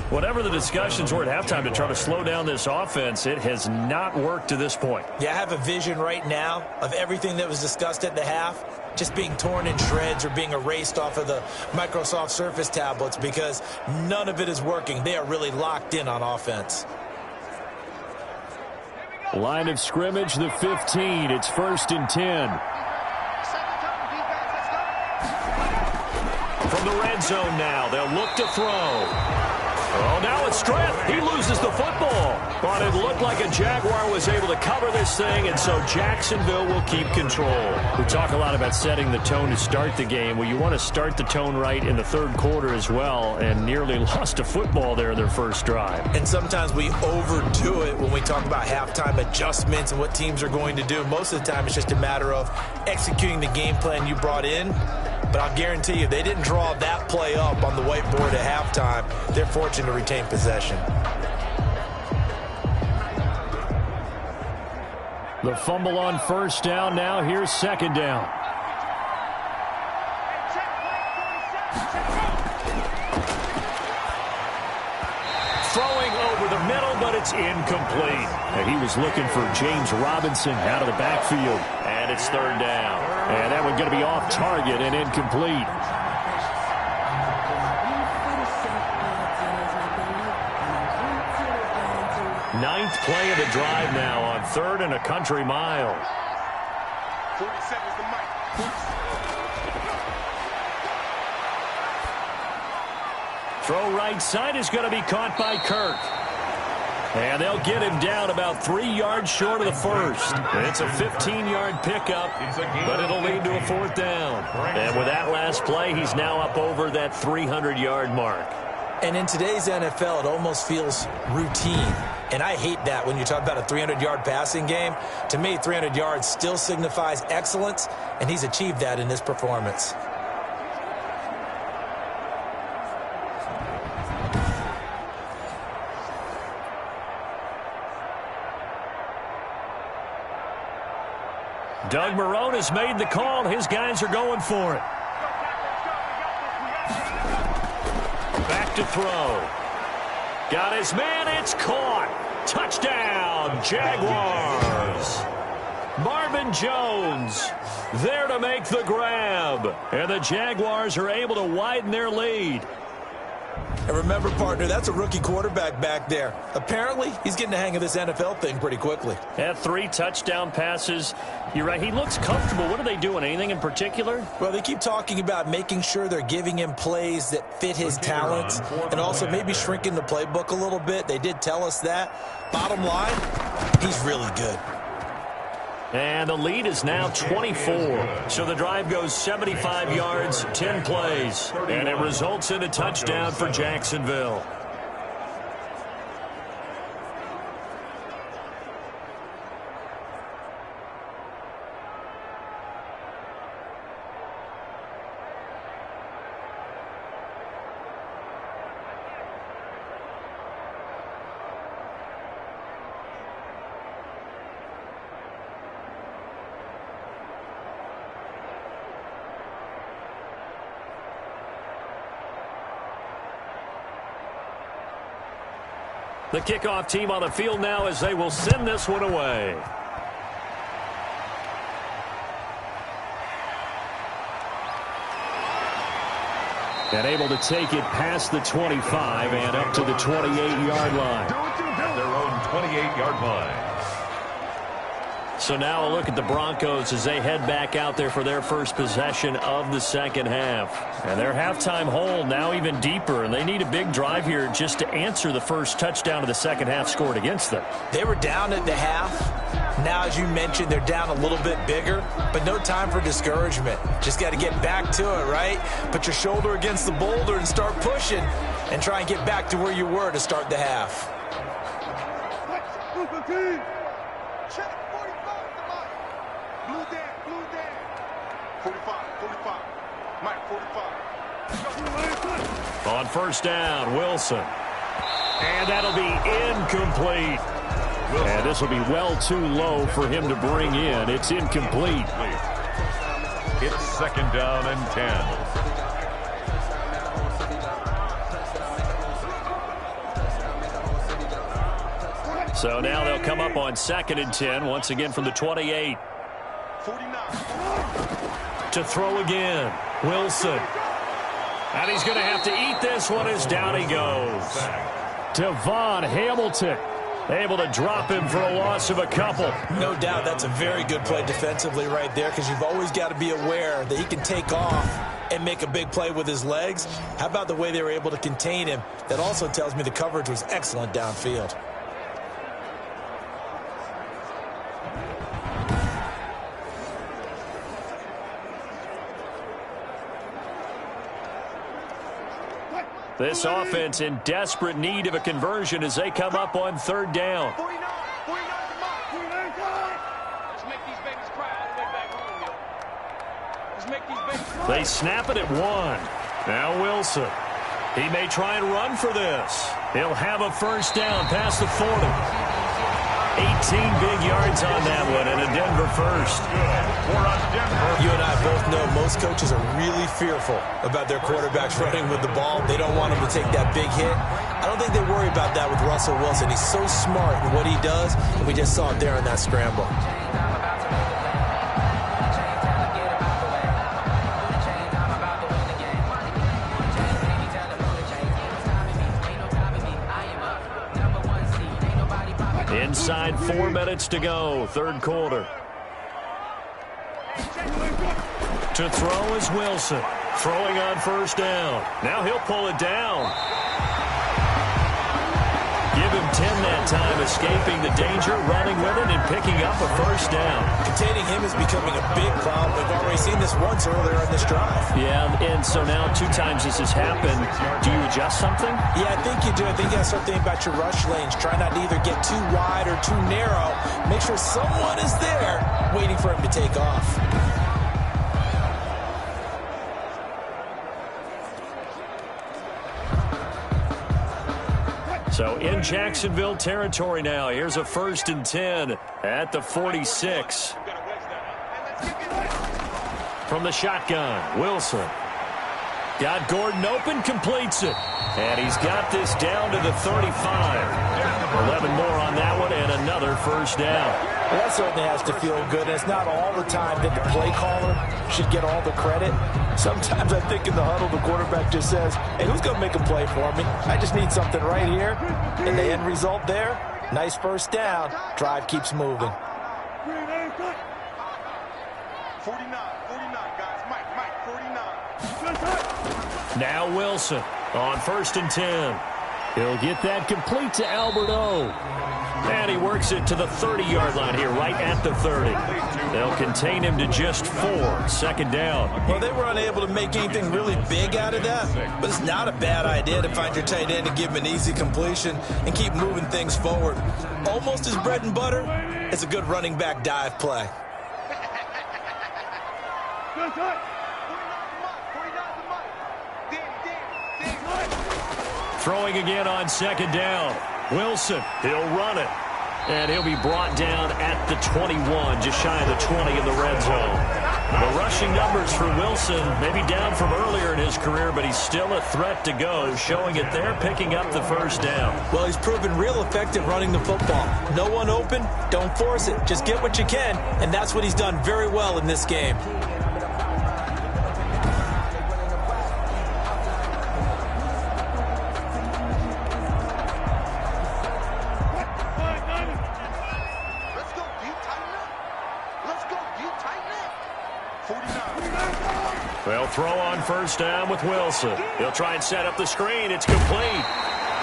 Whatever the discussions were at halftime to try to slow down this offense, it has not worked to this point. Yeah, I have a vision right now of everything that was discussed at the half just being torn in shreds or being erased off of the Microsoft Surface tablets, because none of it is working. They are really locked in on offense. Line of scrimmage, the 15. It's 1st and 10. From the red zone now, they'll look to throw. Oh, now it's stripped. He loses the football. But it looked like a Jaguar was able to cover this thing, and so Jacksonville will keep control. We talk a lot about setting the tone to start the game. Well, you want to start the tone right in the third quarter as well, and nearly lost a football there in their first drive. And sometimes we overdo it when we talk about halftime adjustments and what teams are going to do. Most of the time, it's just a matter of executing the game plan you brought in. But I'll guarantee you, they didn't draw that play up on the whiteboard at halftime. They're fortunate to retain possession. The fumble on first down. Now here's second down. Throwing over the middle, but it's incomplete. And he was looking for James Robinson out of the backfield. And it's third down. And that one going to be off target and incomplete. Ninth play of the drive now on 3rd and a country mile. 40 seconds to Mike. Throw right side is going to be caught by Kirk. And they'll get him down about 3 yards short of the first. It's a 15-yard pickup, but it'll lead to a 4th down. And with that last play, he's now up over that 300-yard mark. And in today's NFL, it almost feels routine. And I hate that when you talk about a 300-yard passing game. To me, 300 yards still signifies excellence, and he's achieved that in this performance. Doug Marrone has made the call. His guys are going for it. Back to throw. Got his man. It's caught. Touchdown, Jaguars. Marvin Jones there to make the grab. And the Jaguars are able to widen their lead. And remember, partner, that's a rookie quarterback back there. Apparently, he's getting the hang of this NFL thing pretty quickly. Had 3 touchdown passes. You're right, he looks comfortable. What are they doing? Anything in particular? Well, they keep talking about making sure they're giving him plays that fit his talents and also maybe shrinking the playbook a little bit. They did tell us that. Bottom line, he's really good. And the lead is now 24. So the drive goes 75 yards, 10 plays. And it results in a touchdown for Jacksonville. The kickoff team on the field now as they will send this one away. And able to take it past the 25 and up to the 28-yard line. Their own 28-yard line. So now a look at the Broncos as they head back out there for their first possession of the second half. And their halftime hole now even deeper, and they need a big drive here just to answer the first touchdown of the second half scored against them. They were down at the half. Now, as you mentioned, they're down a little bit bigger, but no time for discouragement. Just got to get back to it, right? Put your shoulder against the boulder and start pushing and try and get back to where you were to start the half. Check 45 to Mike. Blue down. 45. Mike, 45. On first down, Wilson. And that'll be incomplete. And this will be well too low for him to bring in. It's incomplete. It's second down and 10. So now they'll come up on second and 10, once again from the 28. 49. To throw again, Wilson. And he's going to have to eat this one as down he goes. Devon Hamilton able to drop him for a loss of a couple. No doubt that's a very good play defensively right there, because you've always got to be aware that he can take off and make a big play with his legs. How about the way they were able to contain him? That also tells me the coverage was excellent downfield. This offense in desperate need of a conversion as they come up on third down. 49 to Mike. 49. Let's make these babies cry all the way back home, yo. Let's make these babies cry. They snap it at 1. Now Wilson. He may try and run for this. He'll have a first down past the 40. 18 big yards on that one, and a Denver first. You and I both know most coaches are really fearful about their quarterbacks running with the ball. They don't want them to take that big hit. I don't think they worry about that with Russell Wilson. He's so smart in what he does, and we just saw it there in that scramble. Inside 4 minutes to go, third quarter. To throw is Wilson. Throwing on first down. Now he'll pull it down. Give him 10 that time, escaping the danger, running with it, and picking up a first down. Containing him is becoming a big problem. We've already seen this once earlier in this drive. Yeah, and so now 2 times this has happened. Do you adjust something? Yeah, I think you do. I think you got to start thinking about your rush lanes. Try not to either get too wide or too narrow. Make sure someone is there waiting for him to take off. So in Jacksonville territory now. Here's a first and 10 at the 46. From the shotgun, Wilson. Got Gordon open, completes it. And he's got this down to the 35. 11 more on that one and another first down. Well, that certainly has to feel good, and it's not all the time that the play caller should get all the credit. Sometimes I think in the huddle, the quarterback just says, hey, who's going to make a play for me? I just need something right here. And the end result there, nice first down. Drive keeps moving. 49, guys. Mike, 49. Now Wilson on 1st and 10. He'll get that complete to Alberto. And he works it to the 30-yard line here, right at the 30. They'll contain him to just 4. 2nd down. Well, they were unable to make anything really big out of that, but it's not a bad idea to find your tight end and give him an easy completion and keep moving things forward. Almost his bread and butter is a good running back dive play. Throwing again on 2nd down. Wilson, he'll run it. And he'll be brought down at the 21, just shy of the 20 in the red zone. The rushing numbers for Wilson, maybe down from earlier in his career, but he's still a threat to go, showing it there, picking up the 1st down. Well, he's proven real effective running the football. No one open, don't force it. Just get what you can, and that's what he's done very well in this game. They'll throw on 1st down with Wilson. He'll try and set up the screen. It's complete.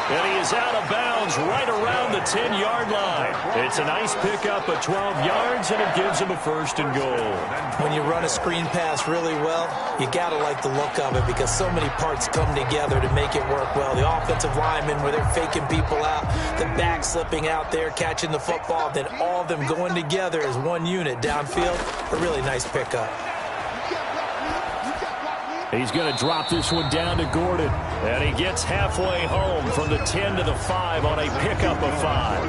And he is out of bounds right around the 10-yard line. It's a nice pickup of 12 yards, and it gives him a 1st and goal. When you run a screen pass really well, you got to like the look of it because so many parts come together to make it work well. The offensive linemen, where they're faking people out, the back slipping out there, catching the football, then all of them going together as one unit downfield. A really nice pickup. He's going to drop this one down to Gordon. And he gets halfway home from the 10 to the 5 on a pickup of 5.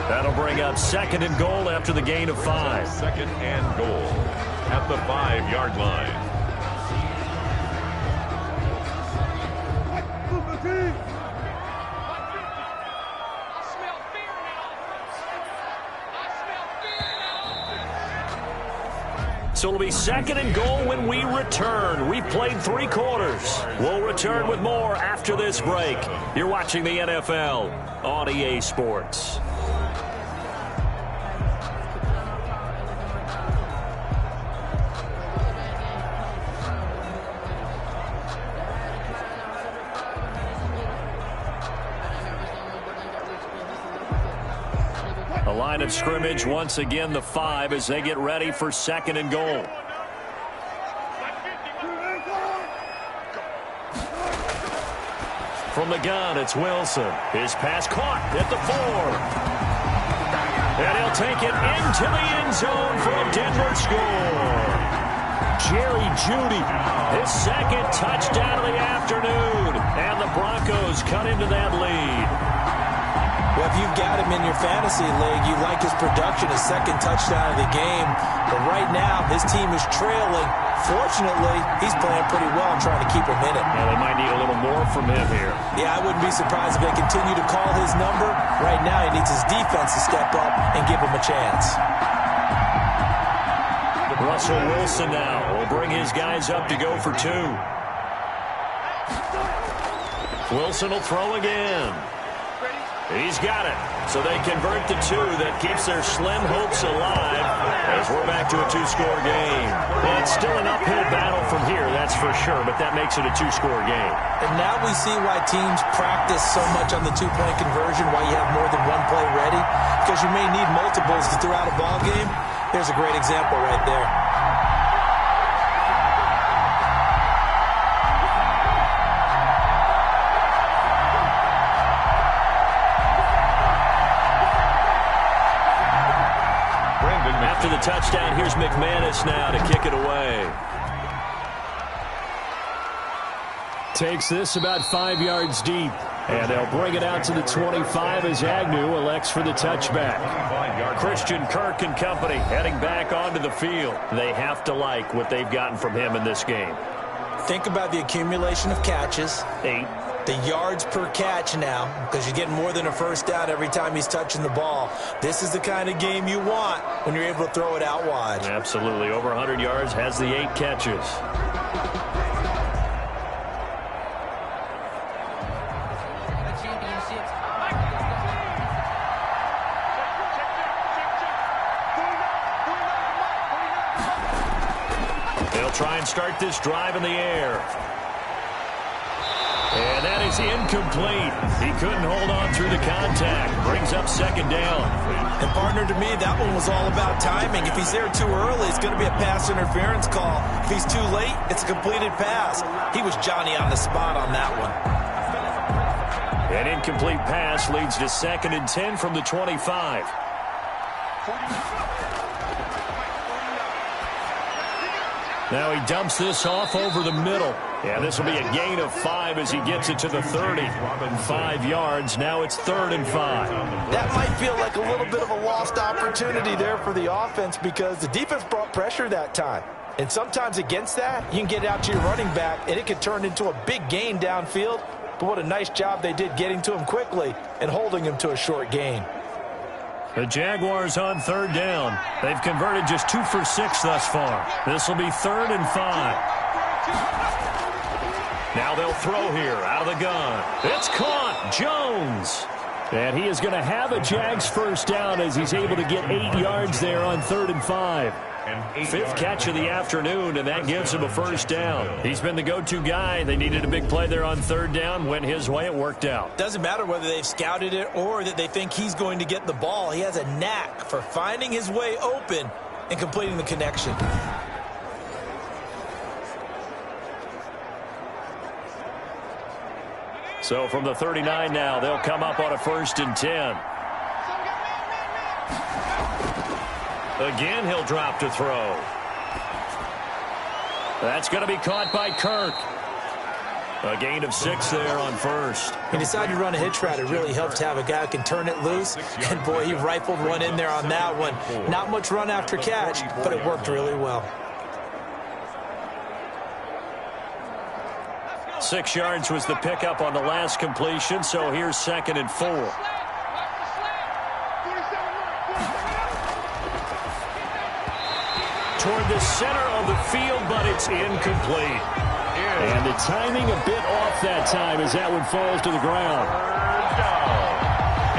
That'll bring up 2nd and goal after the gain of 5. 2nd and goal at the 5-yard line. So it'll be 2nd and goal when we return. We've played 3 quarters. We'll return with more after this break. You're watching the NFL on EA Sports. A line of scrimmage, once again the 5 as they get ready for 2nd and goal. From the gun, it's Wilson. His pass caught at the 4. And he'll take it into the end zone for a Denver score. Jerry Jeudy, his 2nd touchdown of the afternoon. And the Broncos cut into that lead. Well, if you've got him in your fantasy league, you like his production, his 2nd touchdown of the game. But right now, his team is trailing. Fortunately, he's playing pretty well and trying to keep him in it. Yeah, they might need a little more from him here. Yeah, I wouldn't be surprised if they continue to call his number. Right now, he needs his defense to step up and give him a chance. Russell Wilson now will bring his guys up to go for 2. Wilson will throw again. He's got it. So they convert the 2 that keeps their slim hopes alive as we're back to a 2-score game. And it's still an uphill battle from here, that's for sure, but that makes it a 2-score game. And now we see why teams practice so much on the 2-point conversion, why you have more than one play ready, because you may need multiples to throw out a ball game. There's a great example right there. After the touchdown, here's McManus now to kick it away. Takes this about 5 yards deep. And they'll bring it out to the 25 as Agnew elects for the touchback. Christian Kirk and company heading back onto the field. They have to like what they've gotten from him in this game. Think about the accumulation of catches. 8. the yards per catch now, because you're getting more than a first down every time he's touching the ball. This is the kind of game you want when you're able to throw it out wide. Absolutely. Over 100 yards, has the 8 catches. They'll try and start this drive in the air. And that is incomplete. He couldn't hold on through the contact. Brings up second down. And, partner, to me, that one was all about timing. If he's there too early, it's going to be a pass interference call. If he's too late, it's a completed pass. He was Johnny on the spot on that one. An incomplete pass leads to 2nd and 10 from the 25. Now he dumps this off over the middle. Yeah, this will be a gain of 5 as he gets it to the 30. 5 yards. Now it's 3rd and 5. That might feel like a little bit of a lost opportunity there for the offense because the defense brought pressure that time. And sometimes against that, you can get it out to your running back, and it can turn into a big gain downfield. But what a nice job they did getting to him quickly and holding him to a short gain. The Jaguars on 3rd down. They've converted just 2 for 6 thus far. This will be 3rd and 5. Now they'll throw here out of the gun. It's caught. Jones. And he is going to have a Jags first down as he's able to get 8 yards there on 3rd and 5. 5th catch of the afternoon, and that gives him a first down. He's been the go-to guy. They needed a big play there on 3rd down. Went his way. It worked out. Doesn't matter whether they've scouted it or that they think he's going to get the ball. He has a knack for finding his way open and completing the connection. So from the 39 now, they'll come up on a 1st and 10. Again, he'll drop to throw. That's going to be caught by Kirk. A gain of 6 there on 1st. He decided to run a hitch route. It really helps to have a guy who can turn it loose. And, boy, he rifled one in there on that one. Not much run after catch, but it worked really well. 6 yards was the pickup on the last completion, so here's 2nd and 4. Toward the center of the field, but it's incomplete. And the timing a bit off that time as that one falls to the ground. 3rd down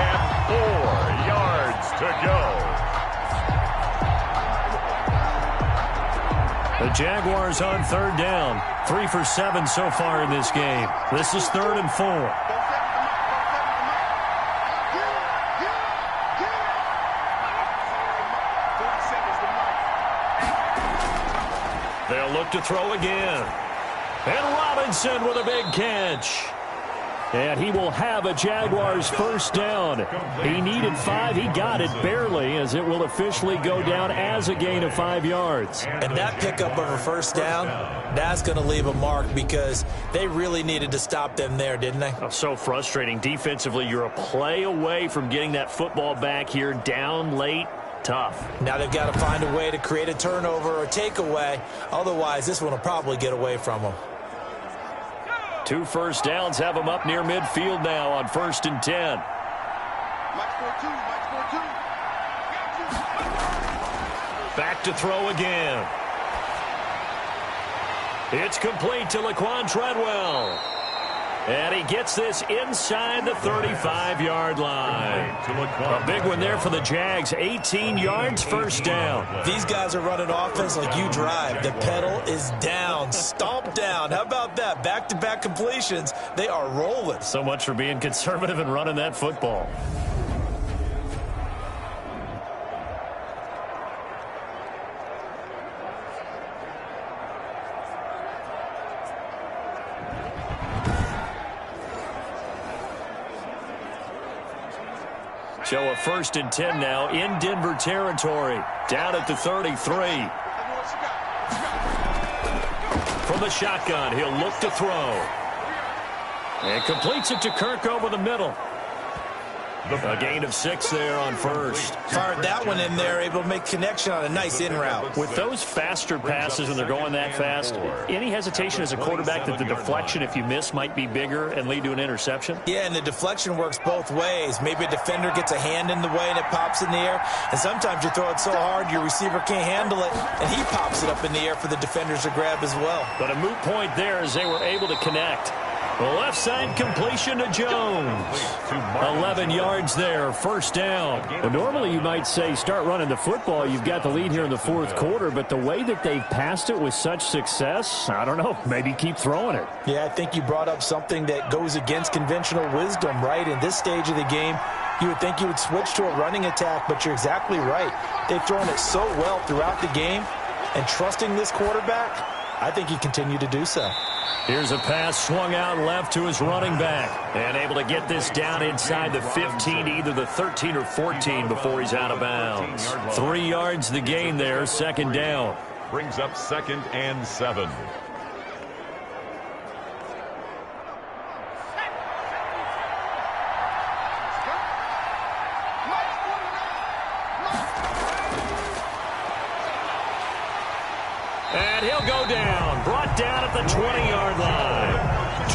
and 4 yards to go. The Jaguars on 3rd down. 3 for 7 so far in this game. This is 3rd and 4. They'll look to throw again. And Robinson with a big catch. And he will have a Jaguars first down. He needed 5. He got it barely as it will officially go down as a gain of 5 yards. And that pickup of a first down, that's going to leave a mark because they really needed to stop them there, didn't they? Oh, so frustrating. Defensively, you're a play away from getting that football back here down late. Tough. Now they've got to find a way to create a turnover or takeaway. Otherwise, this one will probably get away from them. 2 first downs have them up near midfield now on 1st and 10. Back to throw again. It's complete to Laquan Treadwell. And he gets this inside the 35-yard line. A big one there for the Jags. 18 yards, first down. These guys are running offense like you drive. The pedal is down, stomped down. How about that? Back-to-back completions. They are rolling. So much for being conservative and running that football. So a 1st and 10 now in Denver territory. Down at the 33. From the shotgun, he'll look to throw. And completes it to Kirk over the middle. A gain of 6 there on first. Fired that one in there, able to make connection on a nice in route. With those faster passes when they're going that fast, any hesitation as a quarterback that the deflection, if you miss, might be bigger and lead to an interception? Yeah, and the deflection works both ways. Maybe a defender gets a hand in the way and it pops in the air. And sometimes you throw it so hard your receiver can't handle it, and he pops it up in the air for the defenders to grab as well. But a moot point there as they were able to connect. The left side completion to Jones. 11 yards there, first down. Well, normally you might say start running the football. You've got the lead here in the fourth quarter, but the way that they've passed it with such success, I don't know, maybe keep throwing it. Yeah, I think you brought up something that goes against conventional wisdom, right? In this stage of the game, you would think you would switch to a running attack, but you're exactly right. They've thrown it so well throughout the game, and trusting this quarterback, I think he continued to do so. Here's a pass swung out left to his running back. And able to get this down inside the 15, either the 13 or 14 before he's out of bounds. 3 yards the gain there, second down. Brings up 2nd and 7. And he'll go down. Brought down at the 20-yard line.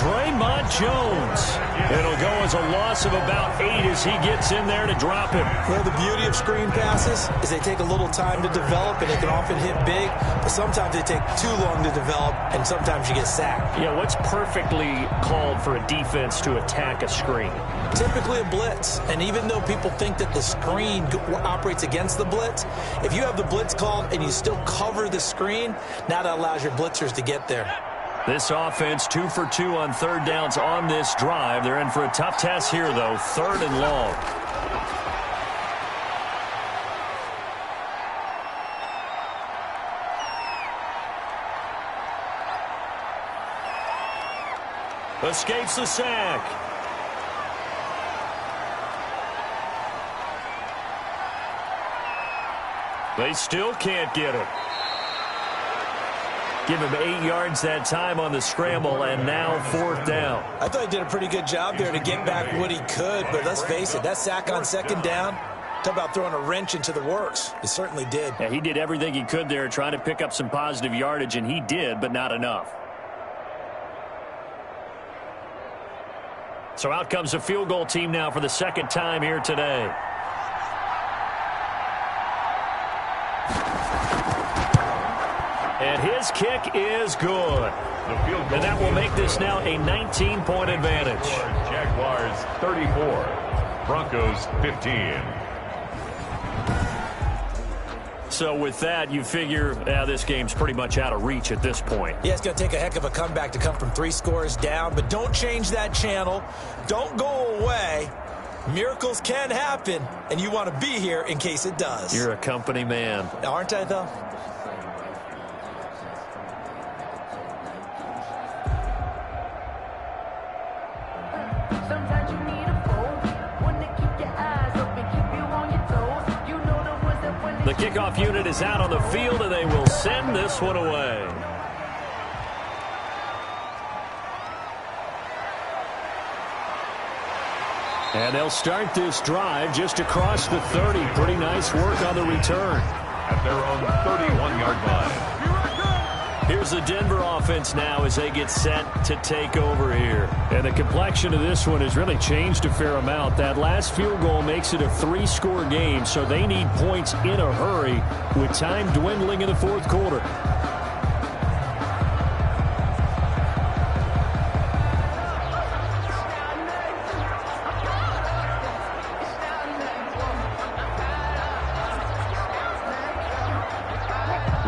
Draymond Jones. It'll go as a loss of about 8 as he gets in there to drop him. Well, the beauty of screen passes is they take a little time to develop, and they can often hit big, but sometimes they take too long to develop, and sometimes you get sacked. Yeah, what's perfectly called for a defense to attack a screen? Typically a blitz, and even though people think that the screen operates against the blitz, if you have the blitz called and you still cover the screen, now that allows your blitzers to get there. This offense 2 for 2 on third downs on this drive. They're in for a tough test here, though. 3rd and long. Escapes the sack. They still can't get it. Give him 8 yards that time on the scramble, and now 4th down. I thought he did a pretty good job there to get back what he could, but let's face it, that sack on 2nd down, talk about throwing a wrench into the works. It certainly did. Yeah, he did everything he could there trying to pick up some positive yardage, and he did, but not enough. So out comes the field goal team now for the 2nd time here today. And his kick is good. And that will make this now a 19-point advantage. Jaguars 34, Broncos 15. So with that, you figure this game's pretty much out of reach at this point. Yeah, it's going to take a heck of a comeback to come from 3 scores down, but don't change that channel. Don't go away. Miracles can happen, and you want to be here in case it does. You're a company man. Aren't I, though? The kickoff unit is out on the field, and they will send this one away. And they'll start this drive just across the 30. Pretty nice work on the return. At their own 31-yard line. Here's the Denver offense now as they get set to take over here. And the complexion of this one has really changed a fair amount. That last field goal makes it a 3-score game, so they need points in a hurry with time dwindling in the 4th quarter.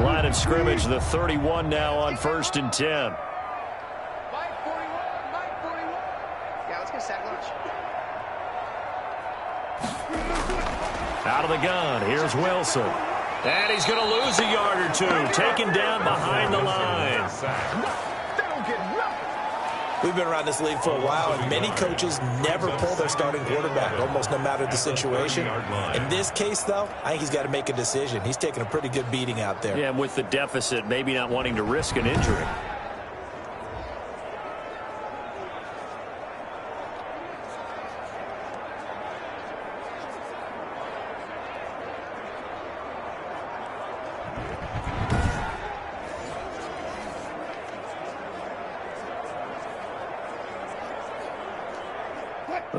Line of scrimmage, the 31 now on 1st and 10. Yeah, let's get a sack lunch. Out of the gun, here's Wilson. And he's going to lose a yard or 2, taken down behind the line. We've been around this league for a while, and many coaches never pull their starting quarterback, almost no matter the situation. In this case, though, I think he's got to make a decision. He's taking a pretty good beating out there. Yeah, and with the deficit, maybe not wanting to risk an injury.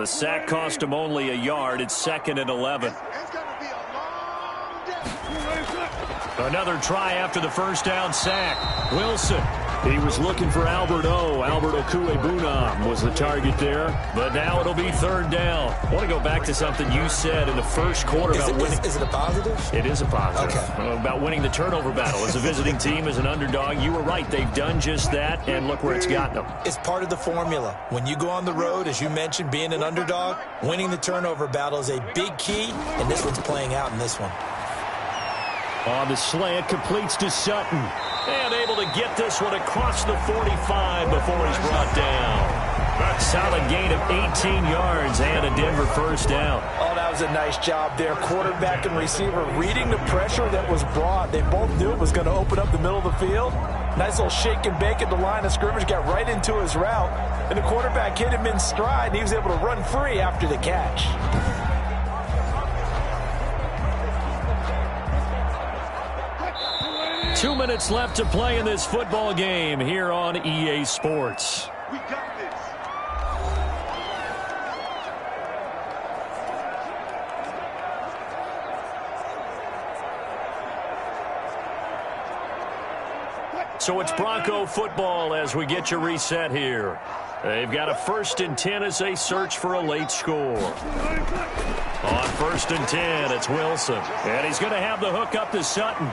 The sack cost him only a yard. It's 2nd and 11. It's going to be a long day. Another try after the first down sack. Wilson. He was looking for Albert Okuebunam was the target there. But now it'll be 3rd down. I want to go back to something you said in the first quarter about winning. Is it a positive? It is a positive. Okay. About winning the turnover battle. As a visiting team, as an underdog, you were right. They've done just that, and look where it's gotten them. It's part of the formula. When you go on the road, as you mentioned, being an underdog, winning the turnover battle is a big key, and this one's playing out in this one. On the slant, completes to Sutton. And able to get this one across the 45 before he's brought down. Solid gain of 18 yards and a Denver first down. Oh, that was a nice job there. Quarterback and receiver reading the pressure that was brought. They both knew it was going to open up the middle of the field. Nice little shake and bake at the line of scrimmage, got right into his route. And the quarterback hit him in stride, and he was able to run free after the catch. 2 minutes left to play in this football game here on EA Sports. We got this. So it's Bronco football as we get you reset here. They've got a 1st and 10 as they search for a late score. On 1st and 10, it's Wilson. And he's going to have the hook up to Sutton.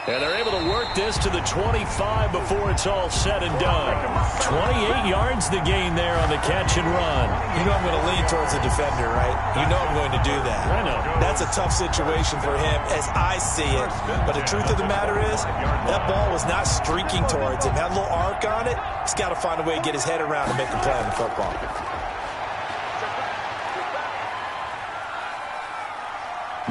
And they're able to work this to the 25 before it's all said and done. 28 yards the gain there on the catch and run. You know I'm going to lean towards the defender, right? You know I'm going to do that. I know. That's a tough situation for him as I see it. But the truth of the matter is, that ball was not streaking towards him. Had a little arc on it. He's got to find a way to get his head around and make a play on the football.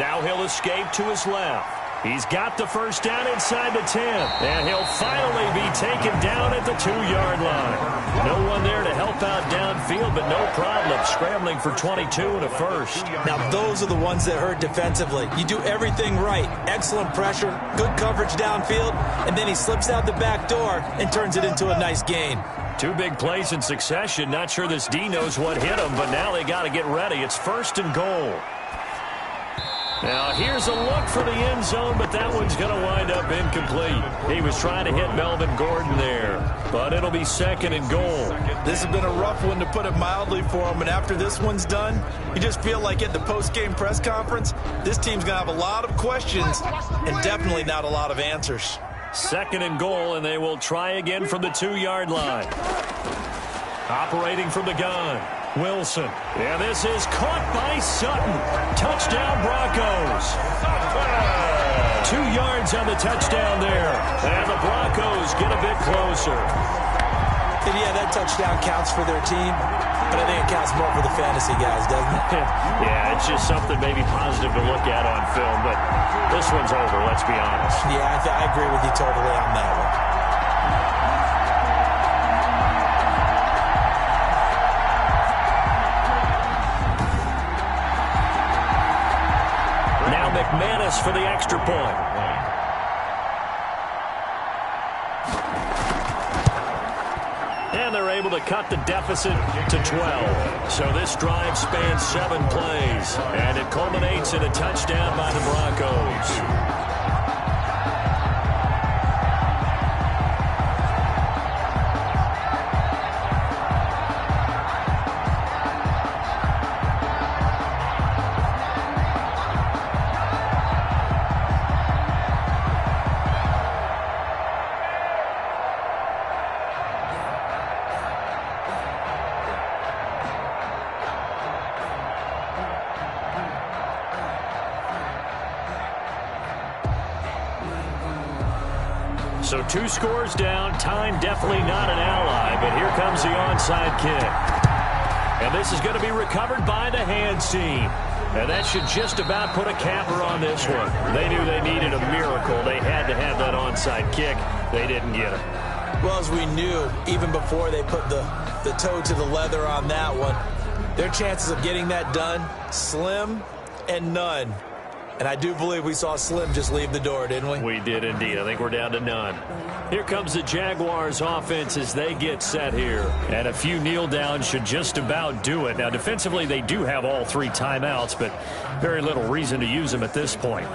Now he'll escape to his left. He's got the first down inside the 10. And he'll finally be taken down at the 2-yard line. No one there to help out downfield, but no problem. Scrambling for 22 and a first. Now, those are the ones that hurt defensively. You do everything right. Excellent pressure, good coverage downfield, and then he slips out the back door and turns it into a nice gain. 2 big plays in succession. Not sure this D knows what hit him, but now they got to get ready. It's 1st and goal. Now, here's a look for the end zone, but that one's going to wind up incomplete. He was trying to hit Melvin Gordon there, but it'll be 2nd and goal. This has been a rough one, to put it mildly, for him, and after this one's done, you just feel like at the post-game press conference, this team's going to have a lot of questions and definitely not a lot of answers. 2nd and goal, and they will try again from the 2-yard line. Operating from the gun. Wilson. And this is caught by Sutton. Touchdown, Broncos. 2 yards on the touchdown there. And the Broncos get a bit closer. And yeah, that touchdown counts for their team, but I think it counts more for the fantasy guys, doesn't it? Yeah, it's just something maybe positive to look at on film, but this one's over, let's be honest. Yeah, I agree with you totally on that one. McManus for the extra point. And they're able to cut the deficit to 12. So this drive spans 7 plays, and it culminates in a touchdown by the Broncos. So 2 scores down. Time definitely not an ally, but here comes the onside kick. And this is going to be recovered by the hands team. And that should just about put a capper on this one. They knew they needed a miracle. They had to have that onside kick. They didn't get it. Well, as we knew, even before they put the toe to the leather on that one, their chances of getting that done, slim and none. And I do believe we saw Slim just leave the door, didn't we? We did indeed. I think we're down to none. Here comes the Jaguars offense as they get set here. And a few kneel downs should just about do it. Now, defensively, they do have all 3 timeouts, but very little reason to use them at this point.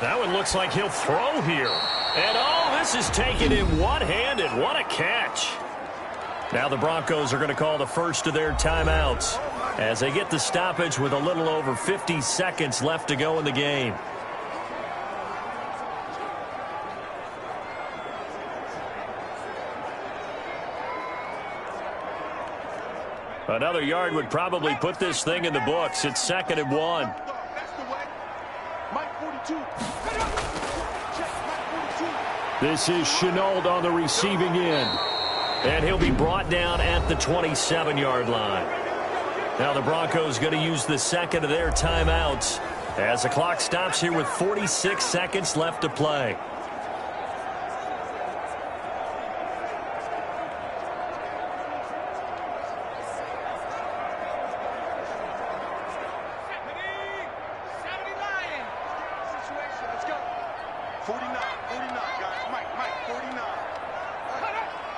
That one looks like he'll throw here. And, oh, this is taken in one-handed. What a catch. Now the Broncos are going to call the first of their timeouts as they get the stoppage with a little over 50 seconds left to go in the game. Another yard would probably put this thing in the books. It's 2nd and 1. This is Chenault on the receiving end. And he'll be brought down at the 27-yard line. Now the Broncos going to use the second of their timeouts as the clock stops here with 46 seconds left to play.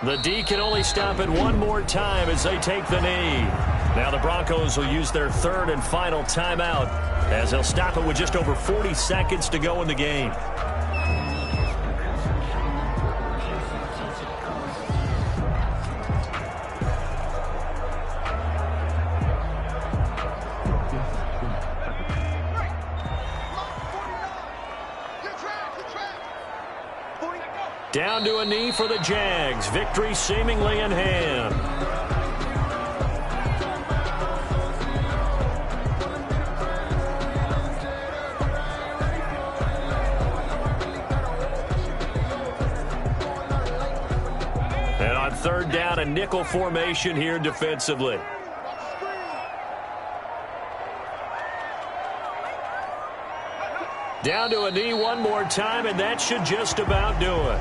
The D can only stop it one more time as they take the knee. Now the Broncos will use their 3rd and final timeout as they'll stop it with just over 40 seconds to go in the game. Down to a knee for the Jags. Victory seemingly in hand. And on 3rd down, a nickel formation here defensively. Down to a knee one more time, and that should just about do it.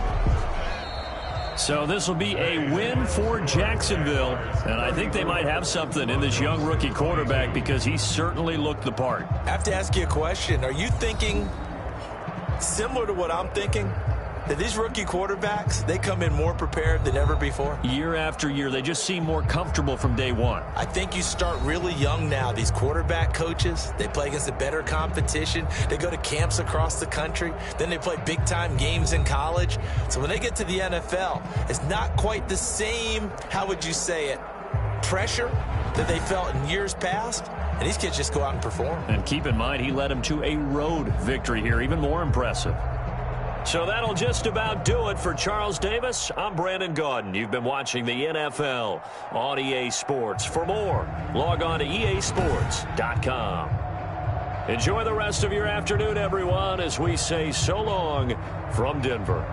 So this will be a win for Jacksonville, and I think they might have something in this young rookie quarterback because he certainly looked the part. I have to ask you a question. Are you thinking similar to what I'm thinking? That these rookie quarterbacks, they come in more prepared than ever before? Year after year, they just seem more comfortable from day one. I think you start really young now. These quarterback coaches, they play against a better competition. They go to camps across the country. Then they play big-time games in college. So when they get to the NFL, it's not quite the same, how would you say it, pressure that they felt in years past. And these kids just go out and perform. And keep in mind, he led them to a road victory here, even more impressive. So that'll just about do it for Charles Davis. I'm Brandon Gaudin. You've been watching the NFL on EA Sports. For more, log on to easports.com. Enjoy the rest of your afternoon, everyone, as we say so long from Denver.